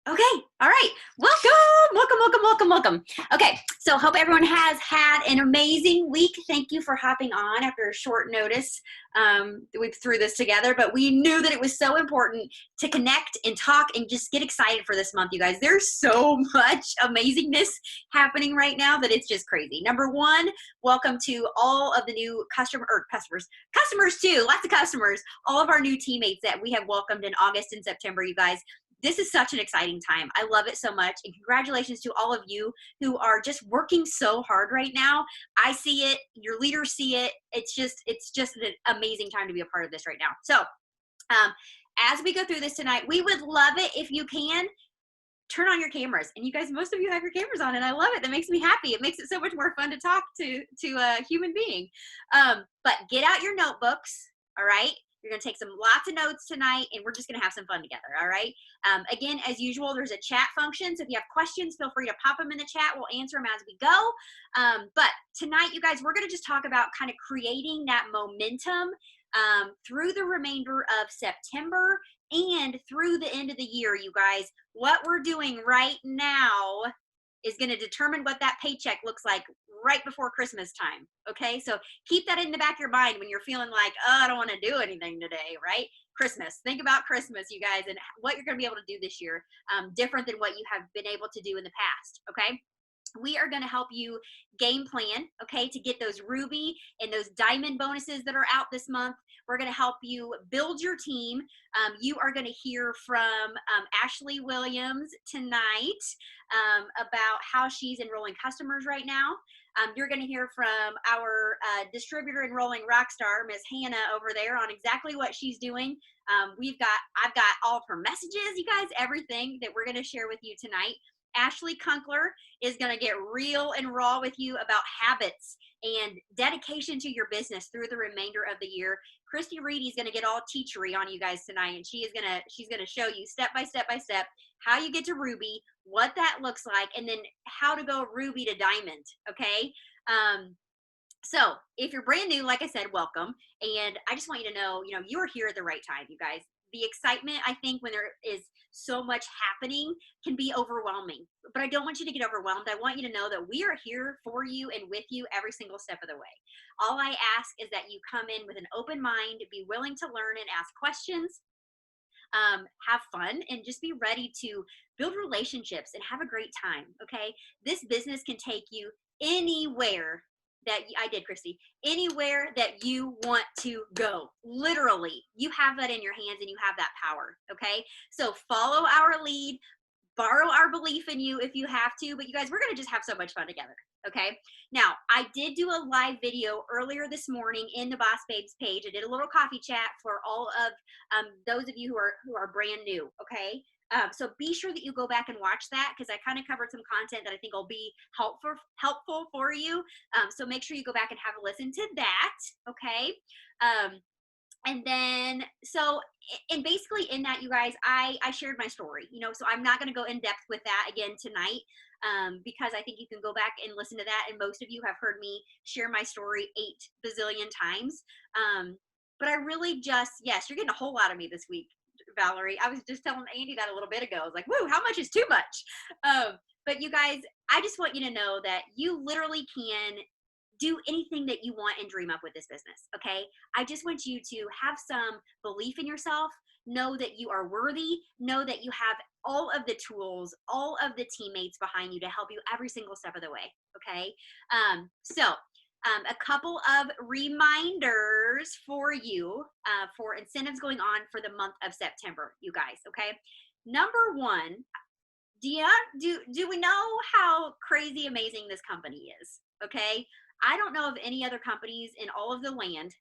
Okay, all right. Welcome, welcome, welcome, welcome, welcome. Okay, so hope everyone has had an amazing week. Thank you for hopping on after a short notice. We threw this together, but we knew that it was so important to connect and talk and just get excited for this month, you guys. There's so much amazingness happening right now that it's just crazy. Number one, welcome to all of the new customers too, lots of customers, all of our new teammates that we have welcomed in August and September, you guys. This is such an exciting time. I love it so much. And congratulations to all of you who are just working so hard right now. I see it, your leaders see it. It's just an amazing time to be a part of this right now. So as we go through this tonight, we would love it if you can turn on your cameras. And you guys, most of you have your cameras on, and I love it. That makes me happy. It makes it so much more fun to talk to a human being. But get out your notebooks, all right? You're going to take lots of notes tonight, and we're just going to have some fun together, all right? Again, as usual, there's a chat function, so if you have questions, feel free to pop them in the chat. We'll answer them as we go. But tonight, you guys, we're going to just talk about kind of creating that momentum through the remainder of September and through the end of the year, you guys. What we're doing right now is going to determine what that paycheck looks like right before Christmas time. Okay, so keep that in the back of your mind when you're feeling like, oh, I don't want to do anything today, right? Christmas. Think about Christmas, you guys, and what you're going to be able to do this year, different than what you have been able to do in the past. Okay. We are going to help you game plan, okay, to get those ruby and those diamond bonuses that are out this month. We're going to help you build your team. You are going to hear from Ashley Williams tonight about how she's enrolling customers right now. You're going to hear from our distributor enrolling rock star, Miss Hannah, over there on exactly what she's doing. I've got all of her messages, you guys, everything that we're going to share with you tonight. Ashley Kunkler is going to get real and raw with you about habits and dedication to your business through the remainder of the year. Christy Reedy is going to get all teachery on you guys tonight, and she's going to show you step by step by step how you get to Ruby, what that looks like, and then how to go Ruby to Diamond. Okay. So if you're brand new, like I said, welcome. And I just want you to know, you're here at the right time, you guys. The excitement, I think, when there is so much happening can be overwhelming, but I don't want you to get overwhelmed. I want you to know that we are here for you and with you every single step of the way. All I ask is that you come in with an open mind, be willing to learn and ask questions, have fun, and just be ready to build relationships and have a great time. Okay. This business can take you anywhere I did, Christy, anywhere that you want to go. Literally, you have that in your hands and you have that power. Okay. So follow our lead, borrow our belief in you if you have to, but you guys, we're going to just have so much fun together. Okay. Now, I did do a live video earlier this morning in the Boss Babes page. I did a little coffee chat for all of those of you who are brand new. Okay. So be sure that you go back and watch that, because I kind of covered some content that I think will be helpful for you. So make sure you go back and have a listen to that. Okay. And then, and basically in that, you guys, I shared my story, so I'm not going to go in depth with that again tonight, because I think you can go back and listen to that. And most of you have heard me share my story 8 bazillion times. But I really yes, you're getting a whole lot of me this week, Valerie. I was just telling Andy that a little bit ago. I was like, woo, how much is too much? But you guys, I just want you to know that you literally can do anything that you want and dream up with this business. Okay. I just want you to have some belief in yourself, know that you are worthy, know that you have all of the tools, all of the teammates behind you to help you every single step of the way. Okay. A couple of reminders for you for incentives going on for the month of September, you guys. Okay. Number one, do we know how crazy amazing this company is? Okay. I don't know of any other companies in all of the land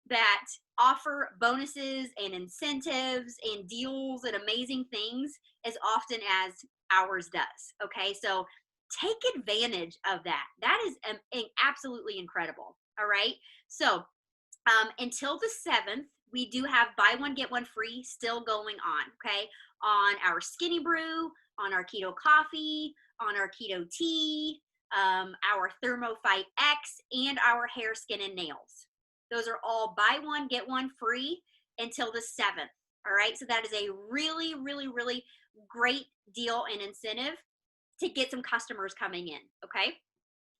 that offer bonuses and incentives and deals and amazing things as often as ours does. Okay. So take advantage of that. That is absolutely incredible. All right. So until the 7th, we do have buy one, get one free still going on. Okay. On our Skinny Brew, on our Keto Coffee, on our Keto Tea, our ThermoFight X, and our hair, skin, and nails. Those are all buy one, get one free until the 7th. All right. So that is a really, really, really great deal and incentive to get some customers coming in. Okay.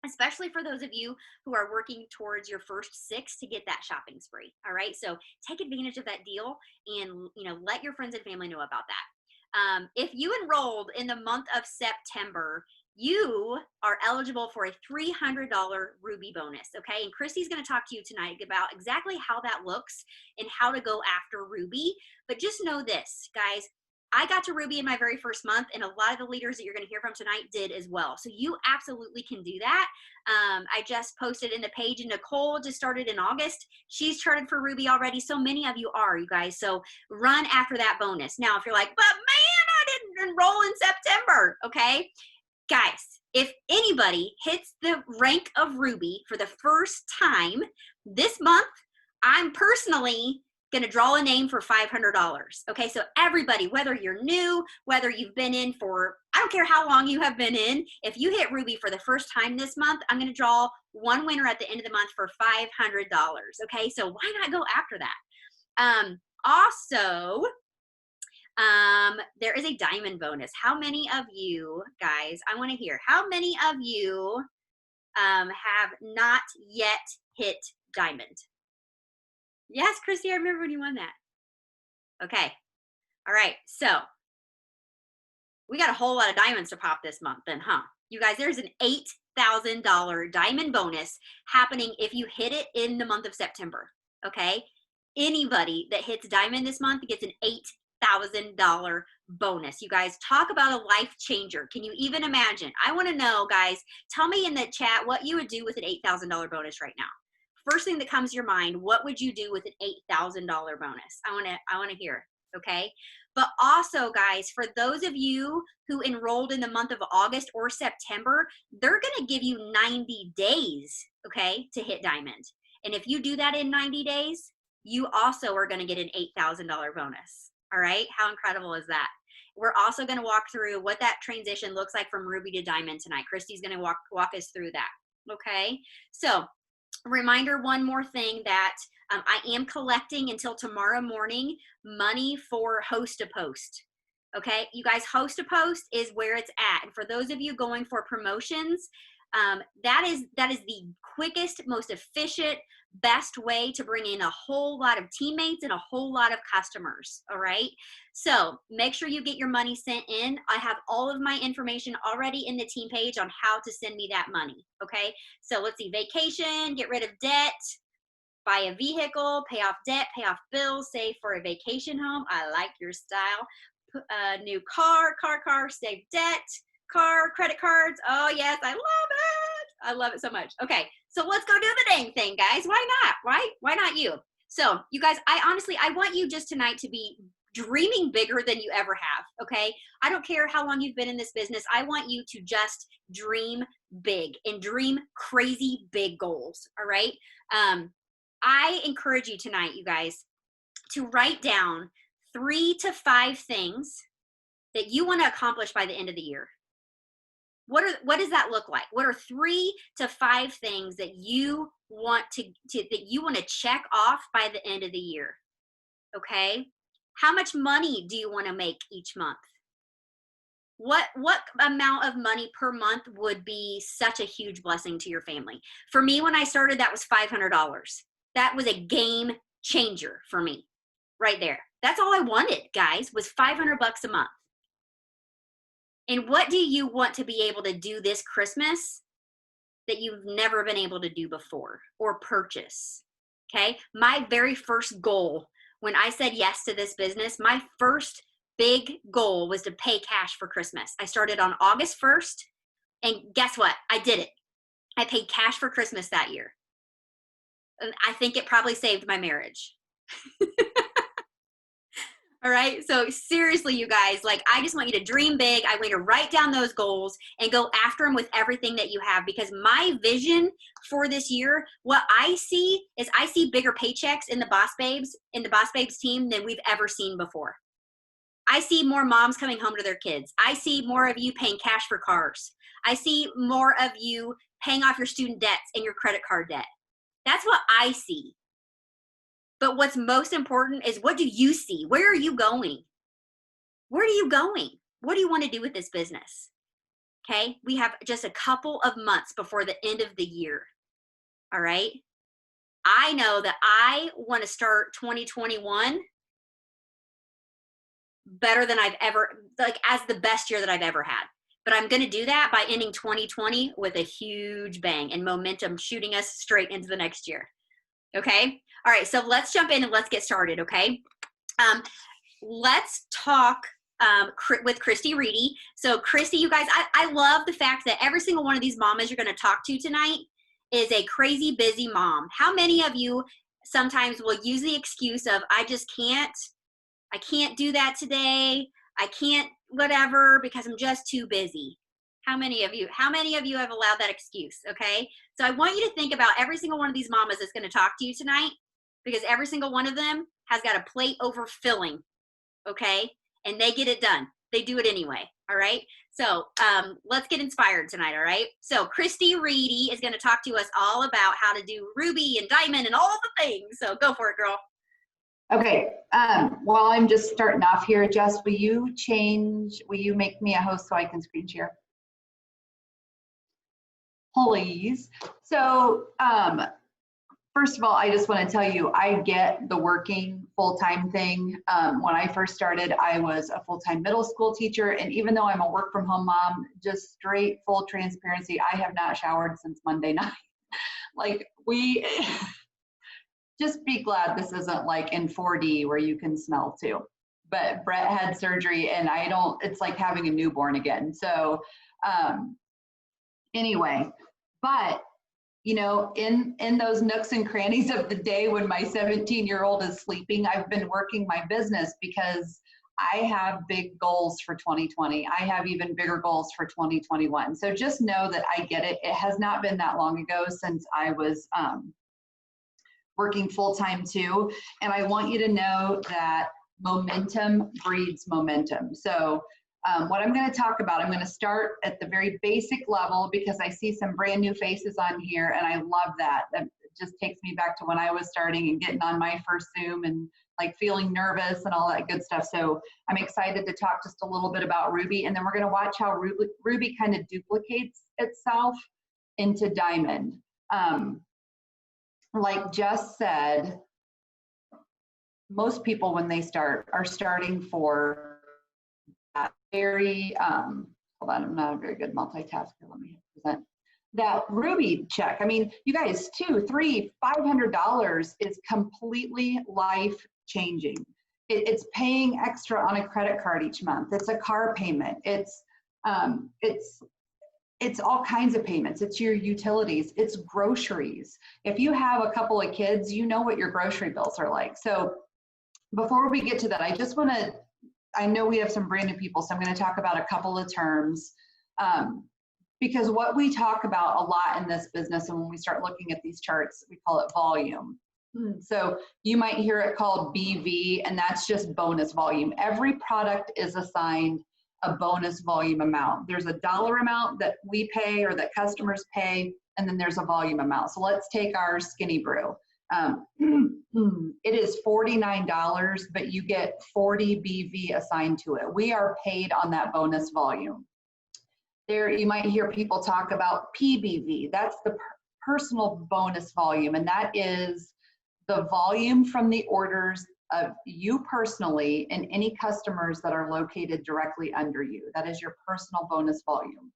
Especially for those of you who are working towards your first 6 to get that shopping spree. All right. So take advantage of that deal and, let your friends and family know about that. If you enrolled in the month of September, you are eligible for a $300 Ruby bonus. Okay. And Christy's going to talk to you tonight about exactly how that looks and how to go after Ruby. But just know this, guys. I got to Ruby in my very first month, and a lot of the leaders that you're going to hear from tonight did as well. So you absolutely can do that. I just posted in the page, and Nicole just started in August. She's charted for Ruby already. So many of you are, you guys. So run after that bonus. Now, if you're like, but man, I didn't enroll in September. Okay, guys, if anybody hits the rank of Ruby for the first time this month, I'm personally going to draw a name for $500. Okay, so everybody, whether you're new, whether you've been in for, I don't care how long you have been in, if you hit Ruby for the first time this month, I'm going to draw one winner at the end of the month for $500. Okay, so why not go after that? Also, there is a diamond bonus. How many of you guys, I want to hear, how many of you have not yet hit diamond? Yes, Christy, I remember when you won that. Okay. All right. So we got a whole lot of diamonds to pop this month then, huh? You guys, there's an $8,000 diamond bonus happening if you hit it in the month of September. Okay. Anybody that hits diamond this month gets an $8,000 bonus. You guys, talk about a life changer. Can you even imagine? I want to know, guys, tell me in the chat what you would do with an $8,000 bonus right now. First thing that comes to your mind, what would you do with an $8,000 bonus? I want to hear, okay? But also, guys, for those of you who enrolled in the month of August or September, they're going to give you 90 days, okay, to hit diamond. And if you do that in 90 days, you also are going to get an $8,000 bonus. All right? How incredible is that? We're also going to walk through what that transition looks like from Ruby to Diamond tonight. Christy's going to walk us through that. Okay? So, reminder, one more thing, that I am collecting until tomorrow morning money for Host a Post. Okay, you guys, Host a Post is where it's at. And for those of you going for promotions, that is the quickest, most efficient, best way to bring in a whole lot of teammates and a whole lot of customers. All right, so make sure you get your money sent in. I have all of my information already in the team page on how to send me that money. Okay, so let's see: vacation, get rid of debt, buy a vehicle, pay off debt, pay off bills, save for a vacation home. I like your style. New car, save debt, car, credit cards. Oh yes, I love it. I love it so much. Okay, so let's go do the dang thing, guys. Why not? Why not you? So you guys, I want you just tonight to be dreaming bigger than you ever have. Okay, I don't care how long you've been in this business. I want you to just dream big and dream crazy big goals. All right. I encourage you tonight, you guys, to write down 3 to 5 things that you want to accomplish by the end of the year. What does that look like? What are 3 to 5 things that you want to check off by the end of the year? Okay? How much money do you want to make each month? What amount of money per month would be such a huge blessing to your family? For me, when I started, that was $500. That was a game changer for me right there. That's all I wanted, guys, was $500 a month. And what do you want to be able to do this Christmas that you've never been able to do before or purchase? Okay. My very first goal when I said yes to this business, my first big goal was to pay cash for Christmas. I started on August 1st, and guess what? I did it. I paid cash for Christmas that year. And I think it probably saved my marriage. All right. So seriously, you guys, I just want you to dream big. I want you to write down those goals and go after them with everything that you have, because my vision for this year, what I see is I see bigger paychecks in the Boss Babes team than we've ever seen before. I see more moms coming home to their kids. I see more of you paying cash for cars. I see more of you paying off your student debts and your credit card debt. That's what I see. But what's most important is, what do you see? Where are you going? Where are you going? What do you want to do with this business? Okay, we have just a couple of months before the end of the year. All right. I know that I want to start 2021 better than I've ever, like as the best year that I've ever had. But I'm going to do that by ending 2020 with a huge bang and momentum shooting us straight into the next year. Okay. All right. So let's jump in and let's get started. Okay. Let's talk with Christy Reedy. So Christy, you guys, I love the fact that every single one of these mamas you're going to talk to tonight is a crazy busy mom. How many of you sometimes will use the excuse of, I can't do that today. I can't whatever because I'm just too busy. How many of you have allowed that excuse? Okay. So I want you to think about every single one of these mamas that's going to talk to you tonight, because every single one of them has got a plate overfilling. Okay. And they get it done. They do it anyway. All right. So let's get inspired tonight. All right. So Christy Reedy is going to talk to us all about how to do ruby and diamond and all the things. So go for it, girl. Okay. While I'm just starting off here, Jess, will you make me a host so I can screen share? Please. So first of all, I just want to tell you, I get the working full-time thing. When I first started, I was a full-time middle school teacher. And even though I'm a work-from-home mom, just straight full transparency, I have not showered since Monday night. Like, just be glad this isn't like in 4D where you can smell too. But Brett had surgery and it's like having a newborn again. So anyway, but you know, in those nooks and crannies of the day when my 17-year-old is sleeping, I've been working my business because I have big goals for 2020. I have even bigger goals for 2021. So just know that I get it. It has not been that long ago since I was working full-time too. And I want you to know that momentum breeds momentum. So what I'm going to talk about, I'm going to start at the very basic level because I see some brand new faces on here and I love that. That just takes me back to when I was starting and getting on my first Zoom and like feeling nervous and all that good stuff. So I'm excited to talk just a little bit about Ruby, and then we're going to watch how Ruby kind of duplicates itself into Diamond. Like Jess said, most people when they start are starting for that very, hold on, I'm not a very good multitasker. Let me present that Ruby check. I mean, you guys, $200, $300, $500 is completely life changing. It's paying extra on a credit card each month. It's a car payment. It's all kinds of payments. It's your utilities, it's groceries. If you have a couple of kids, you know what your grocery bills are like. So before we get to that, I know we have some brand new people, so I'm going to talk about a couple of terms because what we talk about a lot in this business, and when we start looking at these charts, we call it volume. So you might hear it called BV, and that's just bonus volume. Every product is assigned a bonus volume amount. There's a dollar amount that we pay or that customers pay, and then there's a volume amount. So let's take our Skinny Brew. It is $49, but you get 40 BV assigned to it. We are paid on that bonus volume. There, you might hear people talk about PBV. That's the personal bonus volume, and that is the volume from the orders of you personally and any customers that are located directly under you. That is your personal bonus volume.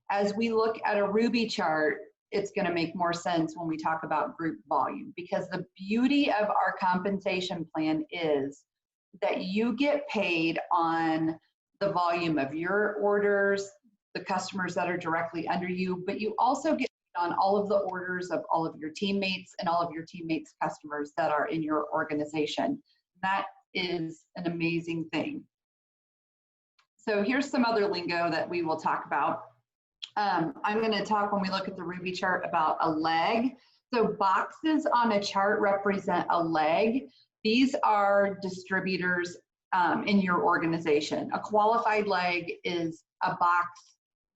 As we look at a Ruby chart, it's going to make more sense when we talk about group volume, because the beauty of our compensation plan is that you get paid on the volume of your orders, the customers that are directly under you, but you also get paid on all of the orders of all of your teammates and all of your teammates' customers that are in your organization. That is an amazing thing. So here's some other lingo that we will talk about. I'm going to talk when we look at the Ruby chart about a leg. So boxes on a chart represent a leg. These are distributors in your organization. A qualified leg is a box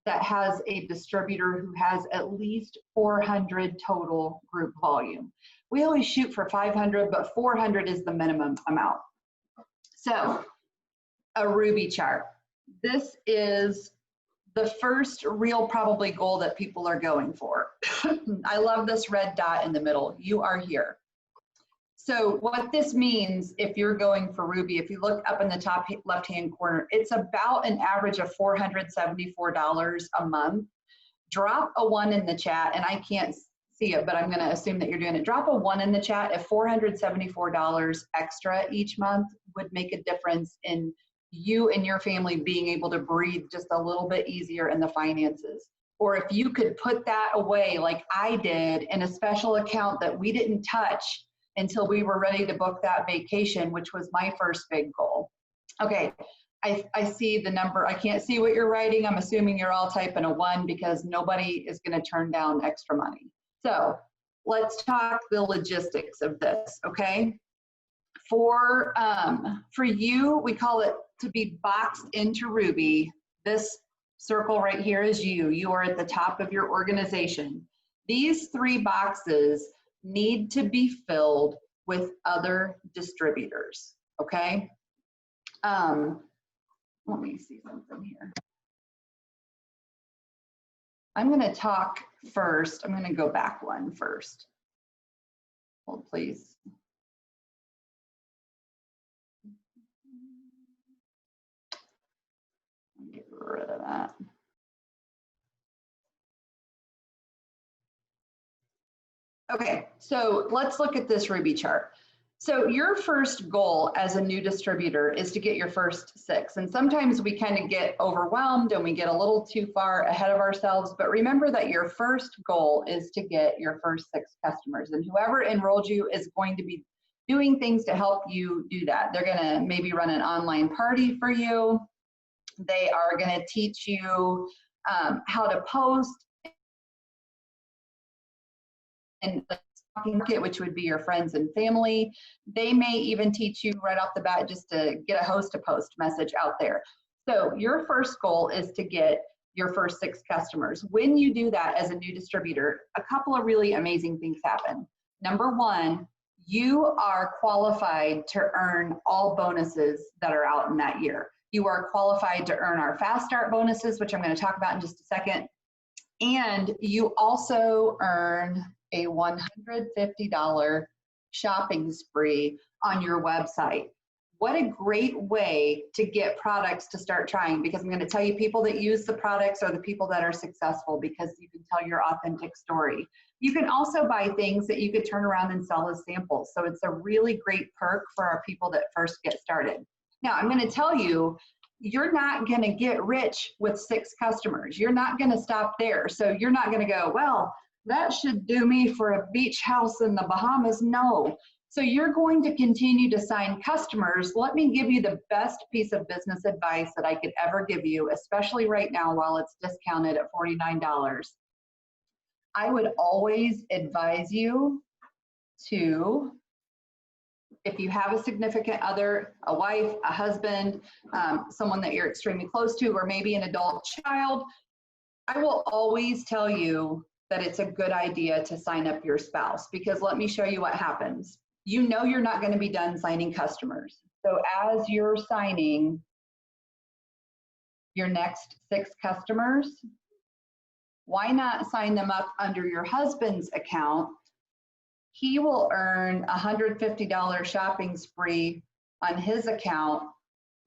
that has a distributor who has at least 400 total group volume. We always shoot for 500, but 400 is the minimum amount. So a Ruby chart. This is the first real probably goal that people are going for. I love this red dot in the middle. You are here. So what this means, if you're going for Ruby, if you look up in the top left-hand corner, it's about an average of $474 a month. Drop a 1 in the chat, and I can't see it, but I'm going to assume that you're doing it. Drop a 1 in the chat if $474 extra each month would make a difference in you and your family being able to breathe just a little bit easier in the finances. Or if you could put that away like I did in a special account that we didn't touch until we were ready to book that vacation, which was my first big goal. Okay, I see the number. I can't see what you're writing. I'm assuming you're all typing a 1 because nobody is going to turn down extra money. So let's talk the logistics of this, okay? For you, we call it to be boxed into Ruby. This circle right here is you. You are at the top of your organization. These 3 boxes need to be filled with other distributors, okay? Let me see something here. I'm going to talk first. I'm going to go back one first. Hold, please. Get rid of that. Okay, so let's look at this Ruby chart. So your first goal as a new distributor is to get your first 6. And sometimes we kind of get overwhelmed and we get a little too far ahead of ourselves. But remember that your first goal is to get your first 6 customers. And whoever enrolled you is going to be doing things to help you do that. They're going to maybe run an online party for you. They are going to teach you how to post and market, which would be your friends and family. They may even teach you right off the bat just to get a host to post message out there. So your first goal is to get your first 6 customers. When you do that as a new distributor, a couple of really amazing things happen. Number 1, you are qualified to earn all bonuses that are out in that year. You are qualified to earn our Fast Start bonuses, which I'm going to talk about in just a second. And you also earn a $150 shopping spree on your website. What a great way to get products to start trying, because I'm going to tell you people that use the products are the people that are successful because you can tell your authentic story. You can also buy things that you could turn around and sell as samples. So it's a really great perk for our people that first get started. Now, I'm going to tell you, you're not going to get rich with 6 customers. You're not going to stop there. So you're not going to go, well, that should do me for a beach house in the Bahamas. No. So you're going to continue to sign customers. Let me give you the best piece of business advice that I could ever give you, especially right now while it's discounted at $49. I would always advise you to, if you have a significant other, a wife, a husband, someone that you're extremely close to, or maybe an adult child, I will always tell you that it's a good idea to sign up your spouse, because let me show you what happens. You know you're not going to be done signing customers. So as you're signing your next 6 customers, why not sign them up under your husband's account? He will earn a $150 shopping spree on his account,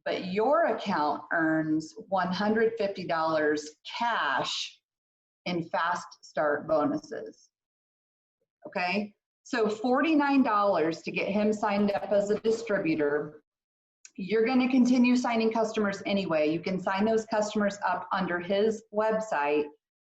but your account earns $150 cash in Fast Start bonuses. Okay, so $49 to get him signed up as a distributor. You're going to continue signing customers anyway. You can sign those customers up under his website.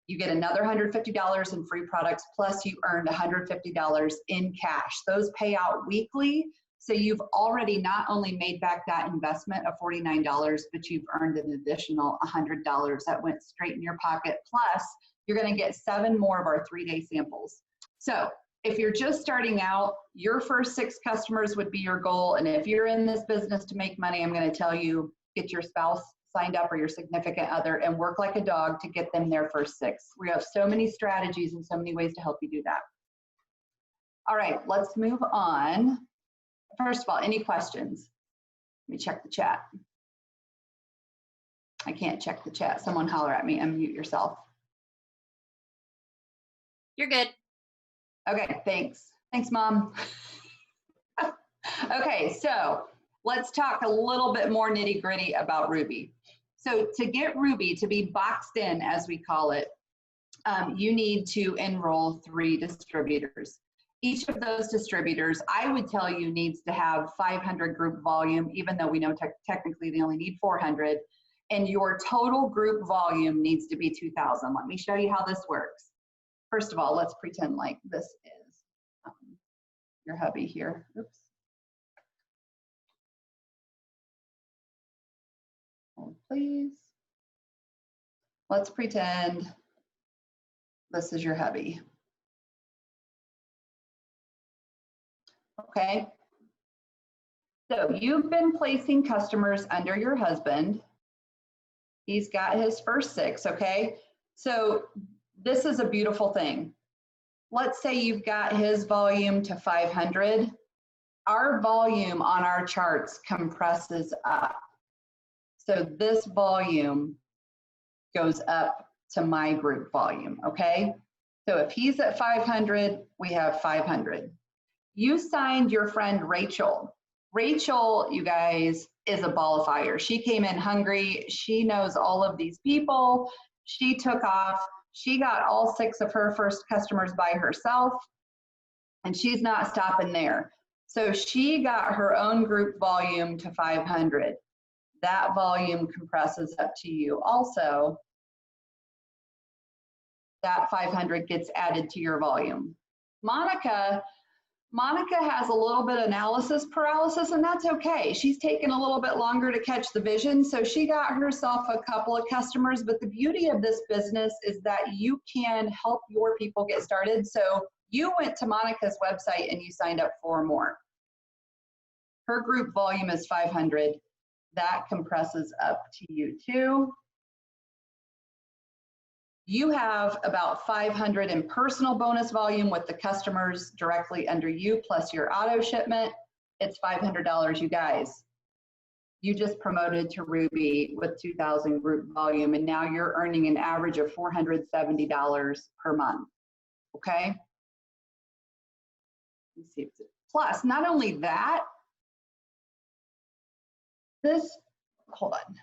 You get another $150 in free products, plus you earned $150 in cash. Those pay out weekly, so you've already not only made back that investment of $49, but you've earned an additional $100 that went straight in your pocket. Plus, you're going to get 7 more of our 3-day samples. So if you're just starting out, your first 6 customers would be your goal. And if you're in this business to make money, I'm going to tell you, get your spouse signed up or your significant other and work like a dog to get them their first 6. We have so many strategies and so many ways to help you do that. All right, let's move on. First of all, any questions? Let me check the chat. I can't check the chat. Someone holler at me, unmute yourself. You're good. Okay, thanks. Thanks, Mom. Okay, so let's talk a little bit more nitty gritty about Ruby. So to get Ruby to be boxed in, as we call it, you need to enroll 3 distributors. Each of those distributors, I would tell you, needs to have 500 group volume, even though we know technically they only need 400. And your total group volume needs to be 2,000. Let me show you how this works. First of all, let's pretend like this is your hubby here. Oops. Hold, please. Let's pretend this is your hubby. Okay. So you've been placing customers under your husband. He's got his first 6, okay? So this is a beautiful thing. Let's say you've got his volume to 500. Our volume on our charts compresses up. So this volume goes up to my group volume, okay? So if he's at 500, we have 500. You signed your friend Rachel. Rachel, you guys, is a ball of fire. She came in hungry. She knows all of these people. She took off. She got all 6 of her first customers by herself, and she's not stopping there. So she got her own group volume to 500. That volume compresses up to you. Also, that 500 gets added to your volume. Monica has a little bit of analysis paralysis, and that's okay. She's taken a little bit longer to catch the vision, so she got herself a couple of customers. But the beauty of this business is that you can help your people get started. So you went to Monica's website and you signed up 4 more. Her group volume is 500. That compresses up to you too. You have about 500 in personal bonus volume with the customers directly under you, plus your auto shipment. It's $500, you guys. You just promoted to Ruby with 2,000 group volume, and now you're earning an average of $470 per month, okay? Let's see if it's, plus, not only that, this, hold on.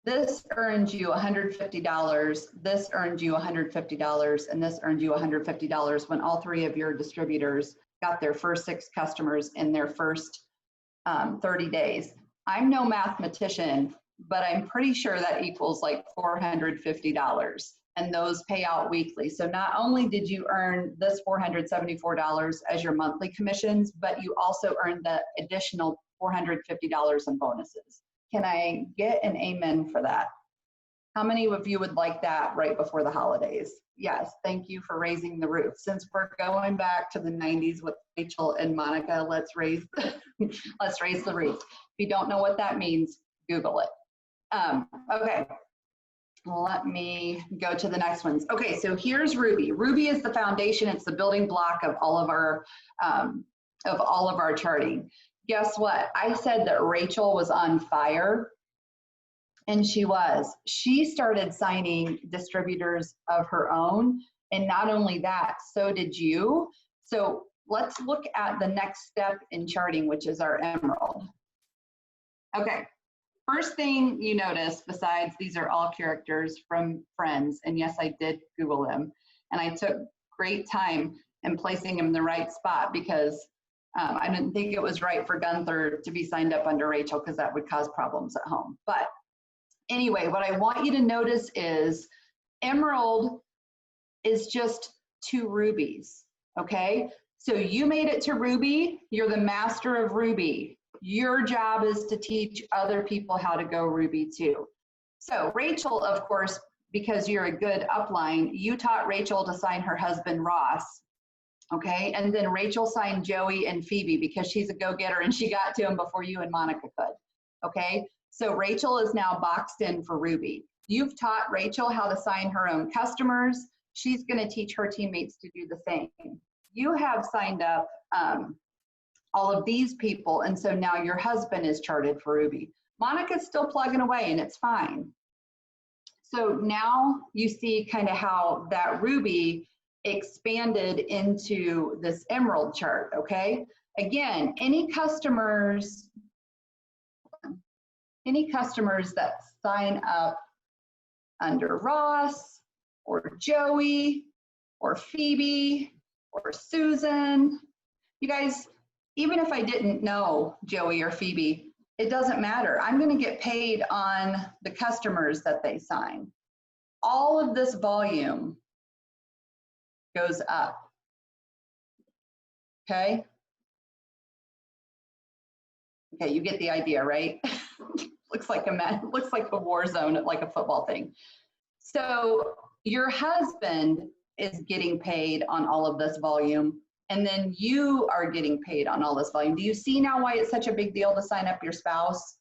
This earns you $150, this earned you $150, and this earned you $150 when all 3 of your distributors got their first 6 customers in their first 30 days. I'm no mathematician, but I'm pretty sure that equals like $450, and those pay out weekly. So not only did you earn this $474 as your monthly commissions, but you also earned the additional $450 in bonuses. Can I get an amen for that? How many of you would like that right before the holidays? Yes, thank you for raising the roof. Since we're going back to the 90s with Rachel and Monica, let's raise the roof. If you don't know what that means, Google it. Okay, let me go to the next ones. Okay, so here's Ruby. Ruby is the foundation. It's the building block of all of our charting. Guess what? I said that Rachel was on fire, and she was. She started signing distributors of her own, and not only that, so did you. So let's look at the next step in charting, which is our emerald. Okay, first thing you notice, besides these are all characters from Friends, and yes, I did Google them, and I took great time in placing them in the right spot because I didn't think it was right for Gunther to be signed up under Rachel because that would cause problems at home. But anyway, what I want you to notice is Emerald is just 2 rubies, okay? So you made it to Ruby, you're the master of Ruby. Your job is to teach other people how to go Ruby too. So Rachel, of course, because you're a good upline, you taught Rachel to sign her husband Ross. Okay, and then Rachel signed Joey and Phoebe because she's a go-getter and she got to him before you and Monica could. Okay, so Rachel is now boxed in for Ruby. You've taught Rachel how to sign her own customers. she's going to teach her teammates to do the same. You have signed up all of these people, and so now your husband is charted for Ruby. Monica's still plugging away, and it's fine. So now you see kind of how that Ruby expanded into this Emerald chart, okay? Again, any customers that sign up under Ross or Joey or Phoebe or Susan, you guys, even if I didn't know Joey or Phoebe, it doesn't matter. I'm going to get paid on the customers that they sign. All of this volume goes up. Okay? Okay, you get the idea, right? looks like a war zone, like a football thing. So your husband is getting paid on all of this volume, and then you are getting paid on all this volume. Do you see now why it's such a big deal to sign up your spouse?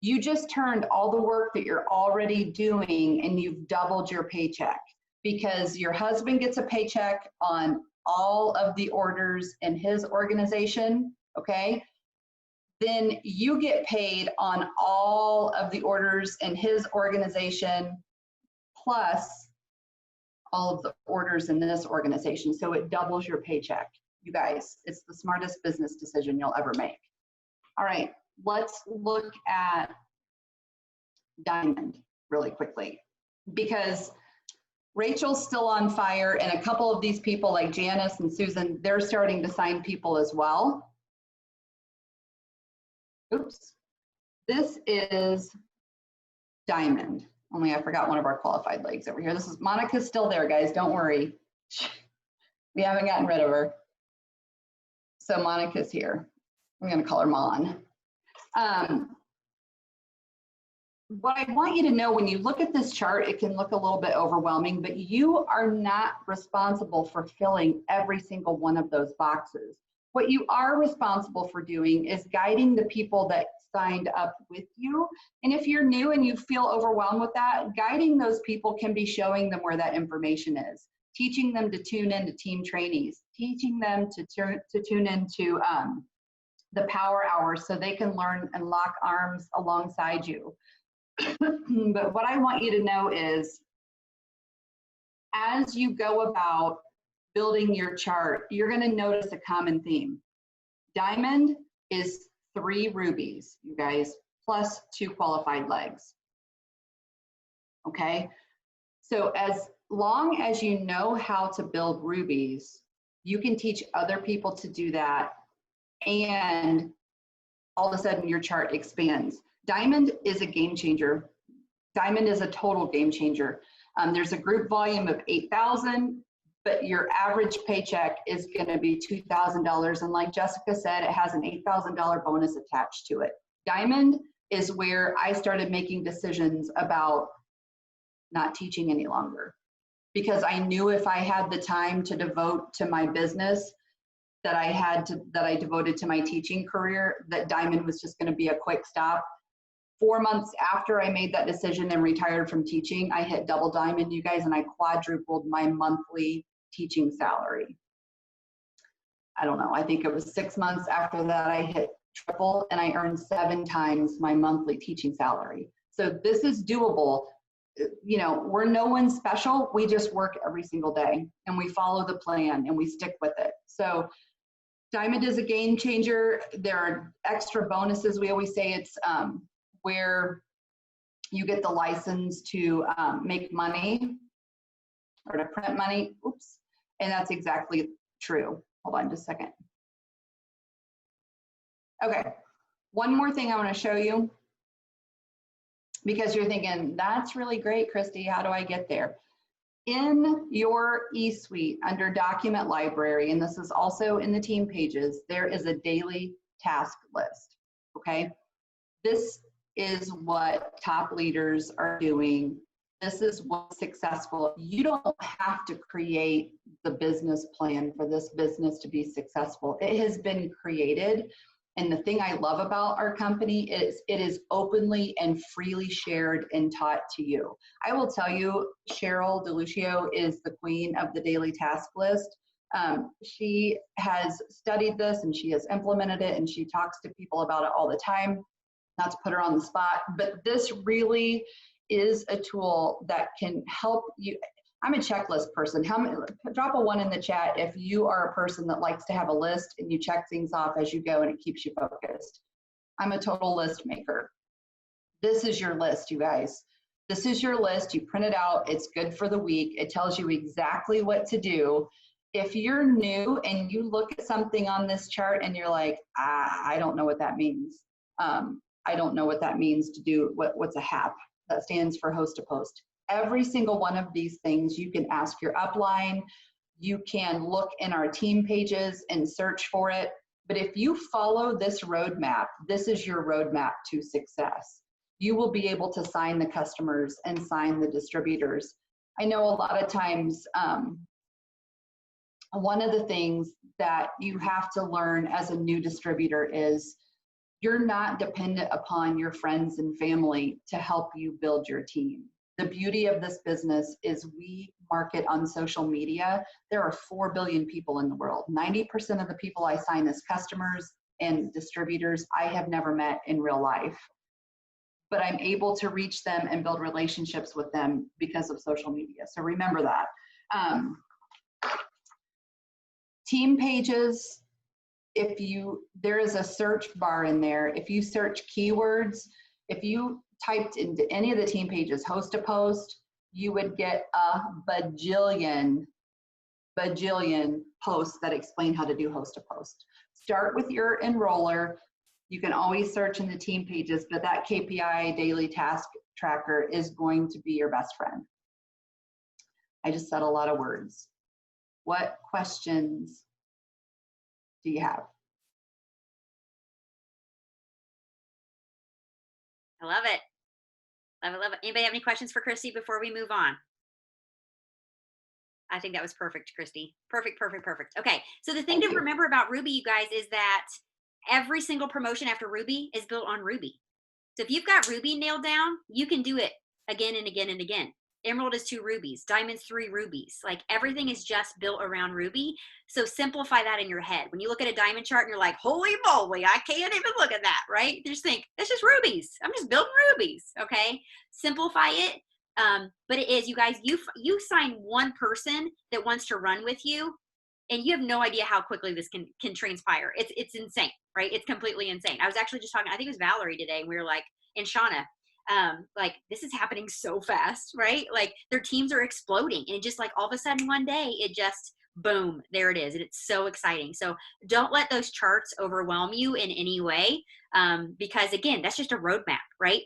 You just turned all the work that you're already doing and you've doubled your paycheck, because your husband gets a paycheck on all of the orders in his organization, okay? Then you get paid on all of the orders in his organization, plus all of the orders in this organization. So it doubles your paycheck. You guys, it's the smartest business decision you'll ever make. All right, let's look at Diamond really quickly, because Rachel's still on fire, and a couple of these people like Janice and Susan, they're starting to sign people as well. Oops. This is Diamond. Only I forgot one of our qualified legs over here. This is Monica's still there, guys. Don't worry. We haven't gotten rid of her. So Monica's here. I'm going to call her Mon. What I want you to know, when you look at this chart, it can look a little bit overwhelming, but you are not responsible for filling every single one of those boxes. What you are responsible for doing is guiding the people that signed up with you. And if you're new and you feel overwhelmed with that, guiding those people can be showing them where that information is, teaching them to tune into team trainees, teaching them to tune into the power hours so they can learn and lock arms alongside you. But what I want you to know is, as you go about building your chart, you're going to notice a common theme. Diamond is 3 rubies, you guys, plus 2 qualified legs. Okay? So as long as you know how to build rubies, you can teach other people to do that, and all of a sudden your chart expands. Diamond is a game changer. Diamond is a total game changer. There's a group volume of 8,000, but your average paycheck is going to be $2,000. And like Jessica said, it has an $8,000 bonus attached to it. Diamond is where I started making decisions about not teaching any longer, because I knew if I had the time to devote to my business that I devoted to my teaching career, that Diamond was just going to be a quick stop. 4 months after I made that decision and retired from teaching, I hit double Diamond, you guys, and I quadrupled my monthly teaching salary. I don't know, I think it was 6 months after that I hit triple, and I earned 7 times my monthly teaching salary. So this is doable. You know, we're no one special. We just work every single day, and we follow the plan, and we stick with it. So Diamond is a game changer. There are extra bonuses. We always say it's where you get the license to make money or to print money. Oops. And that's exactly true. Hold on just a second. Okay. One more thing I want to show you, because you're thinking, that's really great, Christy. How do I get there? In your eSuite under Document Library, and this is also in the team pages, there is a daily task list, okay? This is what top leaders are doing. This is what's successful. You don't have to create the business plan for this business to be successful. It has been created. And the thing I love about our company is it is openly and freely shared and taught to you. I will tell you, Cheryl DeLucio is the queen of the daily task list. She has studied this and she has implemented it, and she talks to people about it all the time. Not to put her on the spot, but this really is a tool that can help you. I'm a checklist person. Drop a 1 in the chat if you are a person that likes to have a list and you check things off as you go and it keeps you focused. I'm a total list maker. This is your list, you guys. This is your list. You print it out. It's good for the week. It tells you exactly what to do. If you're new and you look at something on this chart and you're like, I don't know what that means. I don't know what that means to do. What's a HAP? That stands for host to post. Every single one of these things, you can ask your upline. You can look in our team pages and search for it. But if you follow this roadmap, this is your roadmap to success. You will be able to sign the customers and sign the distributors. I know a lot of times, one of the things that you have to learn as a new distributor is you're not dependent upon your friends and family to help you build your team. The beauty of this business is we market on social media. There are 4 billion people in the world. 90% of the people I sign as customers and distributors, I have never met in real life. But I'm able to reach them and build relationships with them because of social media. So remember that. Team pages, there is a search bar in there. If you search keywords, if you typed into any of the team pages, host to post, you would get a bajillion posts that explain how to do host to post. Start with your enroller. You can always search in the team pages, but that KPI daily task tracker is going to be your best friend. I just said a lot of words. What questions do you have? I love it. Love it, love it. Anybody have any questions for Christy before we move on? I think that was perfect, Christy. Perfect, perfect, perfect. Okay, so the thing to remember about Ruby, you guys, is that every single promotion after Ruby is built on Ruby. So if you've got Ruby nailed down, you can do it again and again and again. Emerald is 2 rubies, Diamond's 3 rubies. Like everything is just built around Ruby. So simplify that in your head. When you look at a diamond chart and you're like, holy moly, I can't even look at that, right? You just think, that's just rubies. I'm just building rubies, okay? Simplify it. But it is, you guys, you sign one person that wants to run with you, and you have no idea how quickly this can transpire. It's insane, right? It's completely insane. I was actually just talking, I think it was Valerie today, and we were like, and Shauna, like this is happening so fast, right? Like their teams are exploding, and just like all of a sudden one day it just boom, there it is. And it's so exciting. So don't let those charts overwhelm you in any way, because again, that's just a roadmap, right?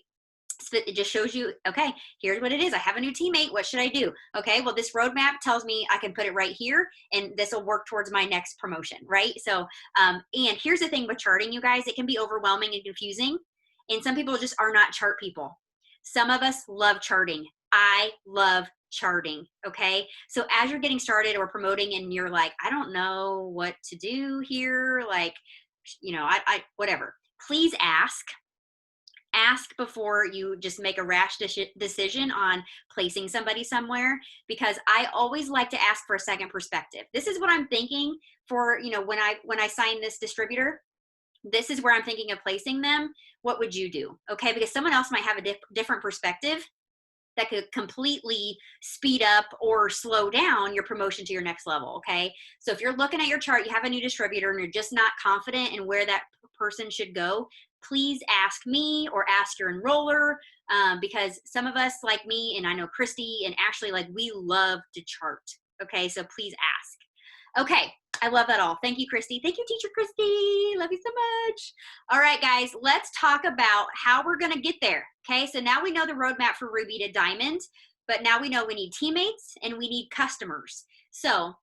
So it just shows you, okay, here's what it is. I have a new teammate. What should I do? Okay, well, this roadmap tells me I can put it right here, and this will work towards my next promotion, right? So, and here's the thing with charting, you guys, it can be overwhelming and confusing. And some people just are not chart people. Some of us love charting. I love charting, okay? So as you're getting started or promoting and you're like, I don't know what to do here, like, you know, whatever, please ask before you just make a rash decision on placing somebody somewhere, because I always like to ask for a second perspective. This is what I'm thinking for, you know, when I sign this distributor, this is where I'm thinking of placing them. What would you do? Okay, because someone else might have a different perspective that could completely speed up or slow down your promotion to your next level, okay? So if you're looking at your chart, you have a new distributor and you're just not confident in where that person should go, please ask me or ask your enroller, because some of us, like me, and I know Christy and Ashley, like we love to chart, okay? So please ask. Okay, I love that all. Thank you, Christy. Thank you, Teacher Christy. Love you so much. All right, guys, let's talk about how we're gonna get there, okay? So now we know the roadmap for Ruby to Diamond, but now we know we need teammates and we need customers. So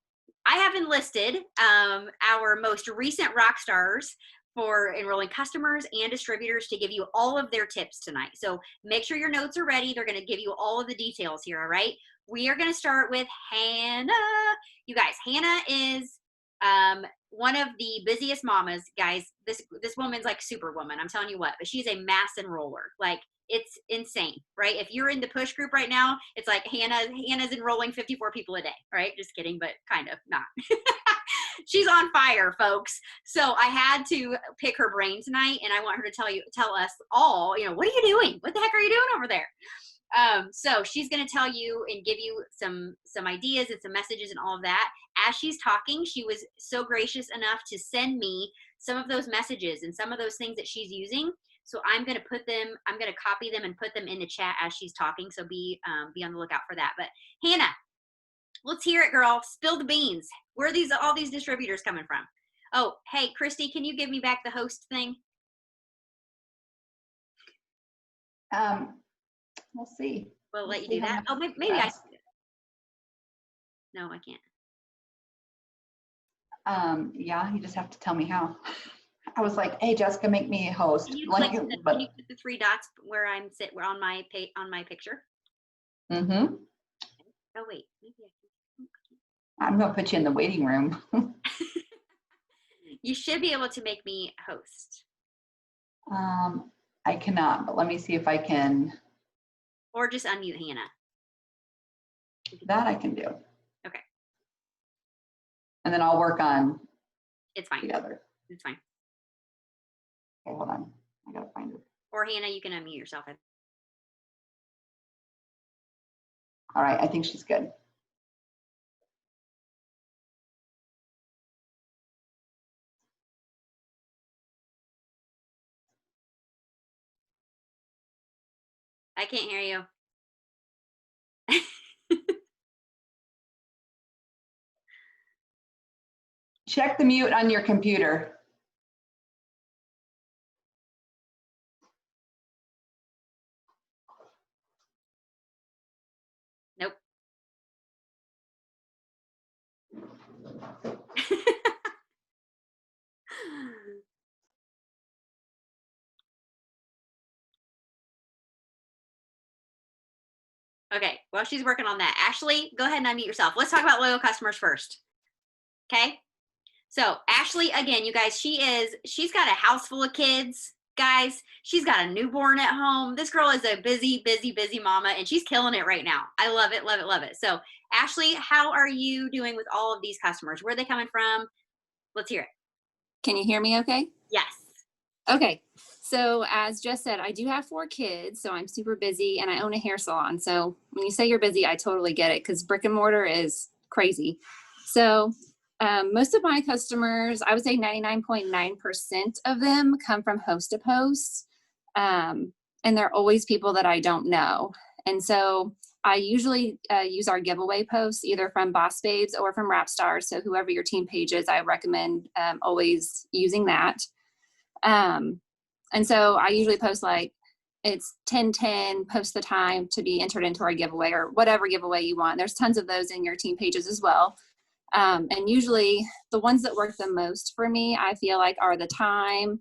I have enlisted our most recent rock stars for enrolling customers and distributors to give you all of their tips tonight. So make sure your notes are ready. They're gonna give you all of the details here, all right? We are gonna start with Hannah. You guys, Hannah is one of the busiest mamas, guys. This woman's like superwoman. I'm telling you what, but she's a mass enroller. Like, it's insane, right? If you're in the push group right now, it's like Hannah's enrolling 54 people a day, right? Just kidding, but kind of not. She's on fire, folks. So I had to pick her brain tonight, and I want her to tell us all, what are you doing? What the heck are you doing over there? So she's going to tell you and give you some ideas and some messages and all of that. As she's talking, she was so gracious enough to send me some of those messages and some of those things that she's using. So I'm going to copy them and put them in the chat as she's talking. So be on the lookout for that. But Hannah, let's hear it, girl. Spill the beans. Where are all these distributors coming from? Oh, hey, Christy, can you give me back the host thing? We'll see. We'll let you do that. Oh, maybe I. No, I can't. Yeah, you just have to tell me how. I was like, hey, Jessica, make me a host. Can you click the three dots where I'm we're on my picture? Mm-hmm. Oh, wait. Maybe I can. I'm going to put you in the waiting room. You should be able to make me host. I cannot, but let me see if I can. Or just unmute Hannah. That I can do. Okay. And then I'll work on it's fine. the other. It's fine. Okay, hold on. I got to find it. Or Hannah, you can unmute yourself. All right, I think she's good. I can't hear you. Check the mute on your computer. Nope. Okay, well, she's working on that. Ashley, go ahead and unmute yourself. Let's talk about loyal customers first. Okay. So Ashley, again, you guys, she's got a house full of kids, guys. She's got a newborn at home. This girl is a busy, busy, busy mama, and she's killing it right now. I love it, love it, love it. So Ashley, how are you doing with all of these customers? Where are they coming from? Let's hear it. Can you hear me okay? Yes. Okay. So as Jess said, I do have 4 kids, so I'm super busy, and I own a hair salon. So when you say you're busy, I totally get it, because brick and mortar is crazy. So most of my customers, I would say 99.9% of them come from host to post. And they're always people that I don't know. And so I usually use our giveaway posts either from Boss Babes or from Rap Stars. So whoever your team page is, I recommend always using that. And so I usually post like it's 10/10, post the time to be entered into our giveaway or whatever giveaway you want. There's tons of those in your team pages as well. And usually the ones that work the most for me, I feel like, are the time,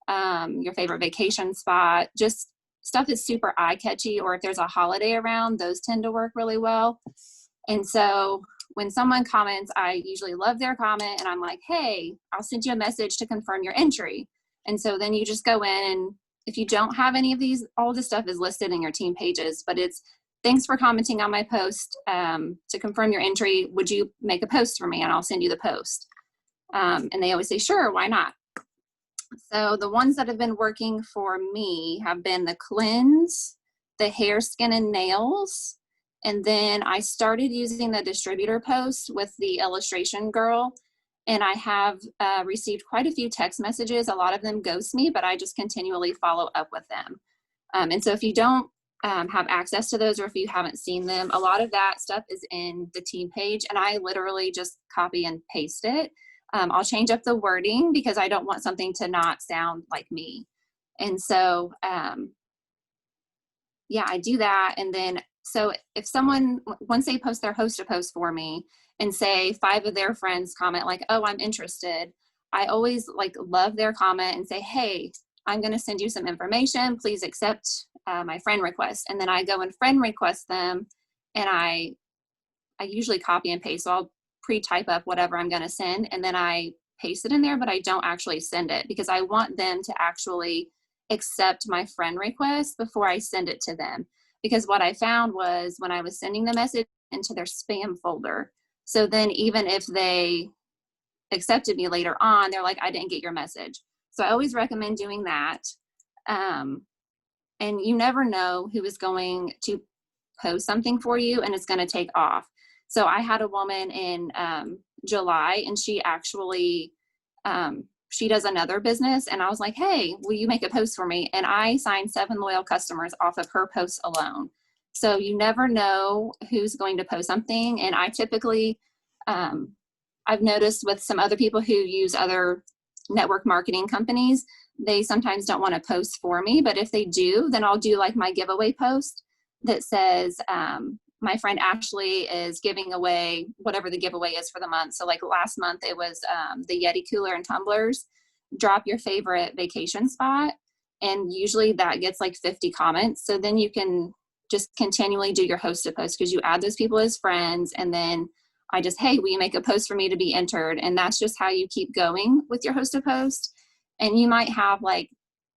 your favorite vacation spot, just stuff that's super eye-catchy, or if there's a holiday around, those tend to work really well. And so when someone comments, I usually love their comment, and I'm like, hey, I'll send you a message to confirm your entry. And so then you just go in, and if you don't have any of these, all this stuff is listed in your team pages, but it's thanks for commenting on my post. To confirm your entry, would you make a post for me? And I'll send you the post. And they always say, sure, why not? So the ones that have been working for me have been the cleanse, the hair, skin, and nails. And then I started using the distributor post with the illustration girl. And I have received quite a few text messages. A lot of them ghost me, but I just continually follow up with them. And so if you don't have access to those, or if you haven't seen them, a lot of that stuff is in the team page, and I literally just copy and paste it. I'll change up the wording because I don't want something to not sound like me. And so, yeah, I do that. And then, so if someone, once they post their host to post for me and say 5 of their friends comment like, oh, I'm interested, I always love their comment and say, hey, I'm going to send you some information. Please accept my friend request. And then I go and friend request them, and I usually copy and paste. So I'll pre-type up whatever I'm going to send, and then I paste it in there, but I don't actually send it because I want them to actually accept my friend request before I send it to them. Because what I found was when I was sending the message into their spam folder, so then even if they accepted me later on, they're like, I didn't get your message. So I always recommend doing that. And you never know who is going to post something for you and it's going to take off. So I had a woman in July, and she actually, she does another business, and I was like, hey, will you make a post for me? And I signed 7 loyal customers off of her post alone. So you never know who's going to post something. And I typically, I've noticed with some other people who use other network marketing companies, they sometimes don't want to post for me, but if they do, then I'll do like my giveaway post that says, my friend Ashley is giving away whatever the giveaway is for the month. So like last month, it was the Yeti cooler and tumblers. Drop your favorite vacation spot. And usually that gets like 50 comments. So then you can just continually do your host to post because you add those people as friends. And then I just, hey, will you make a post for me to be entered? And that's just how you keep going with your host to post. And you might have like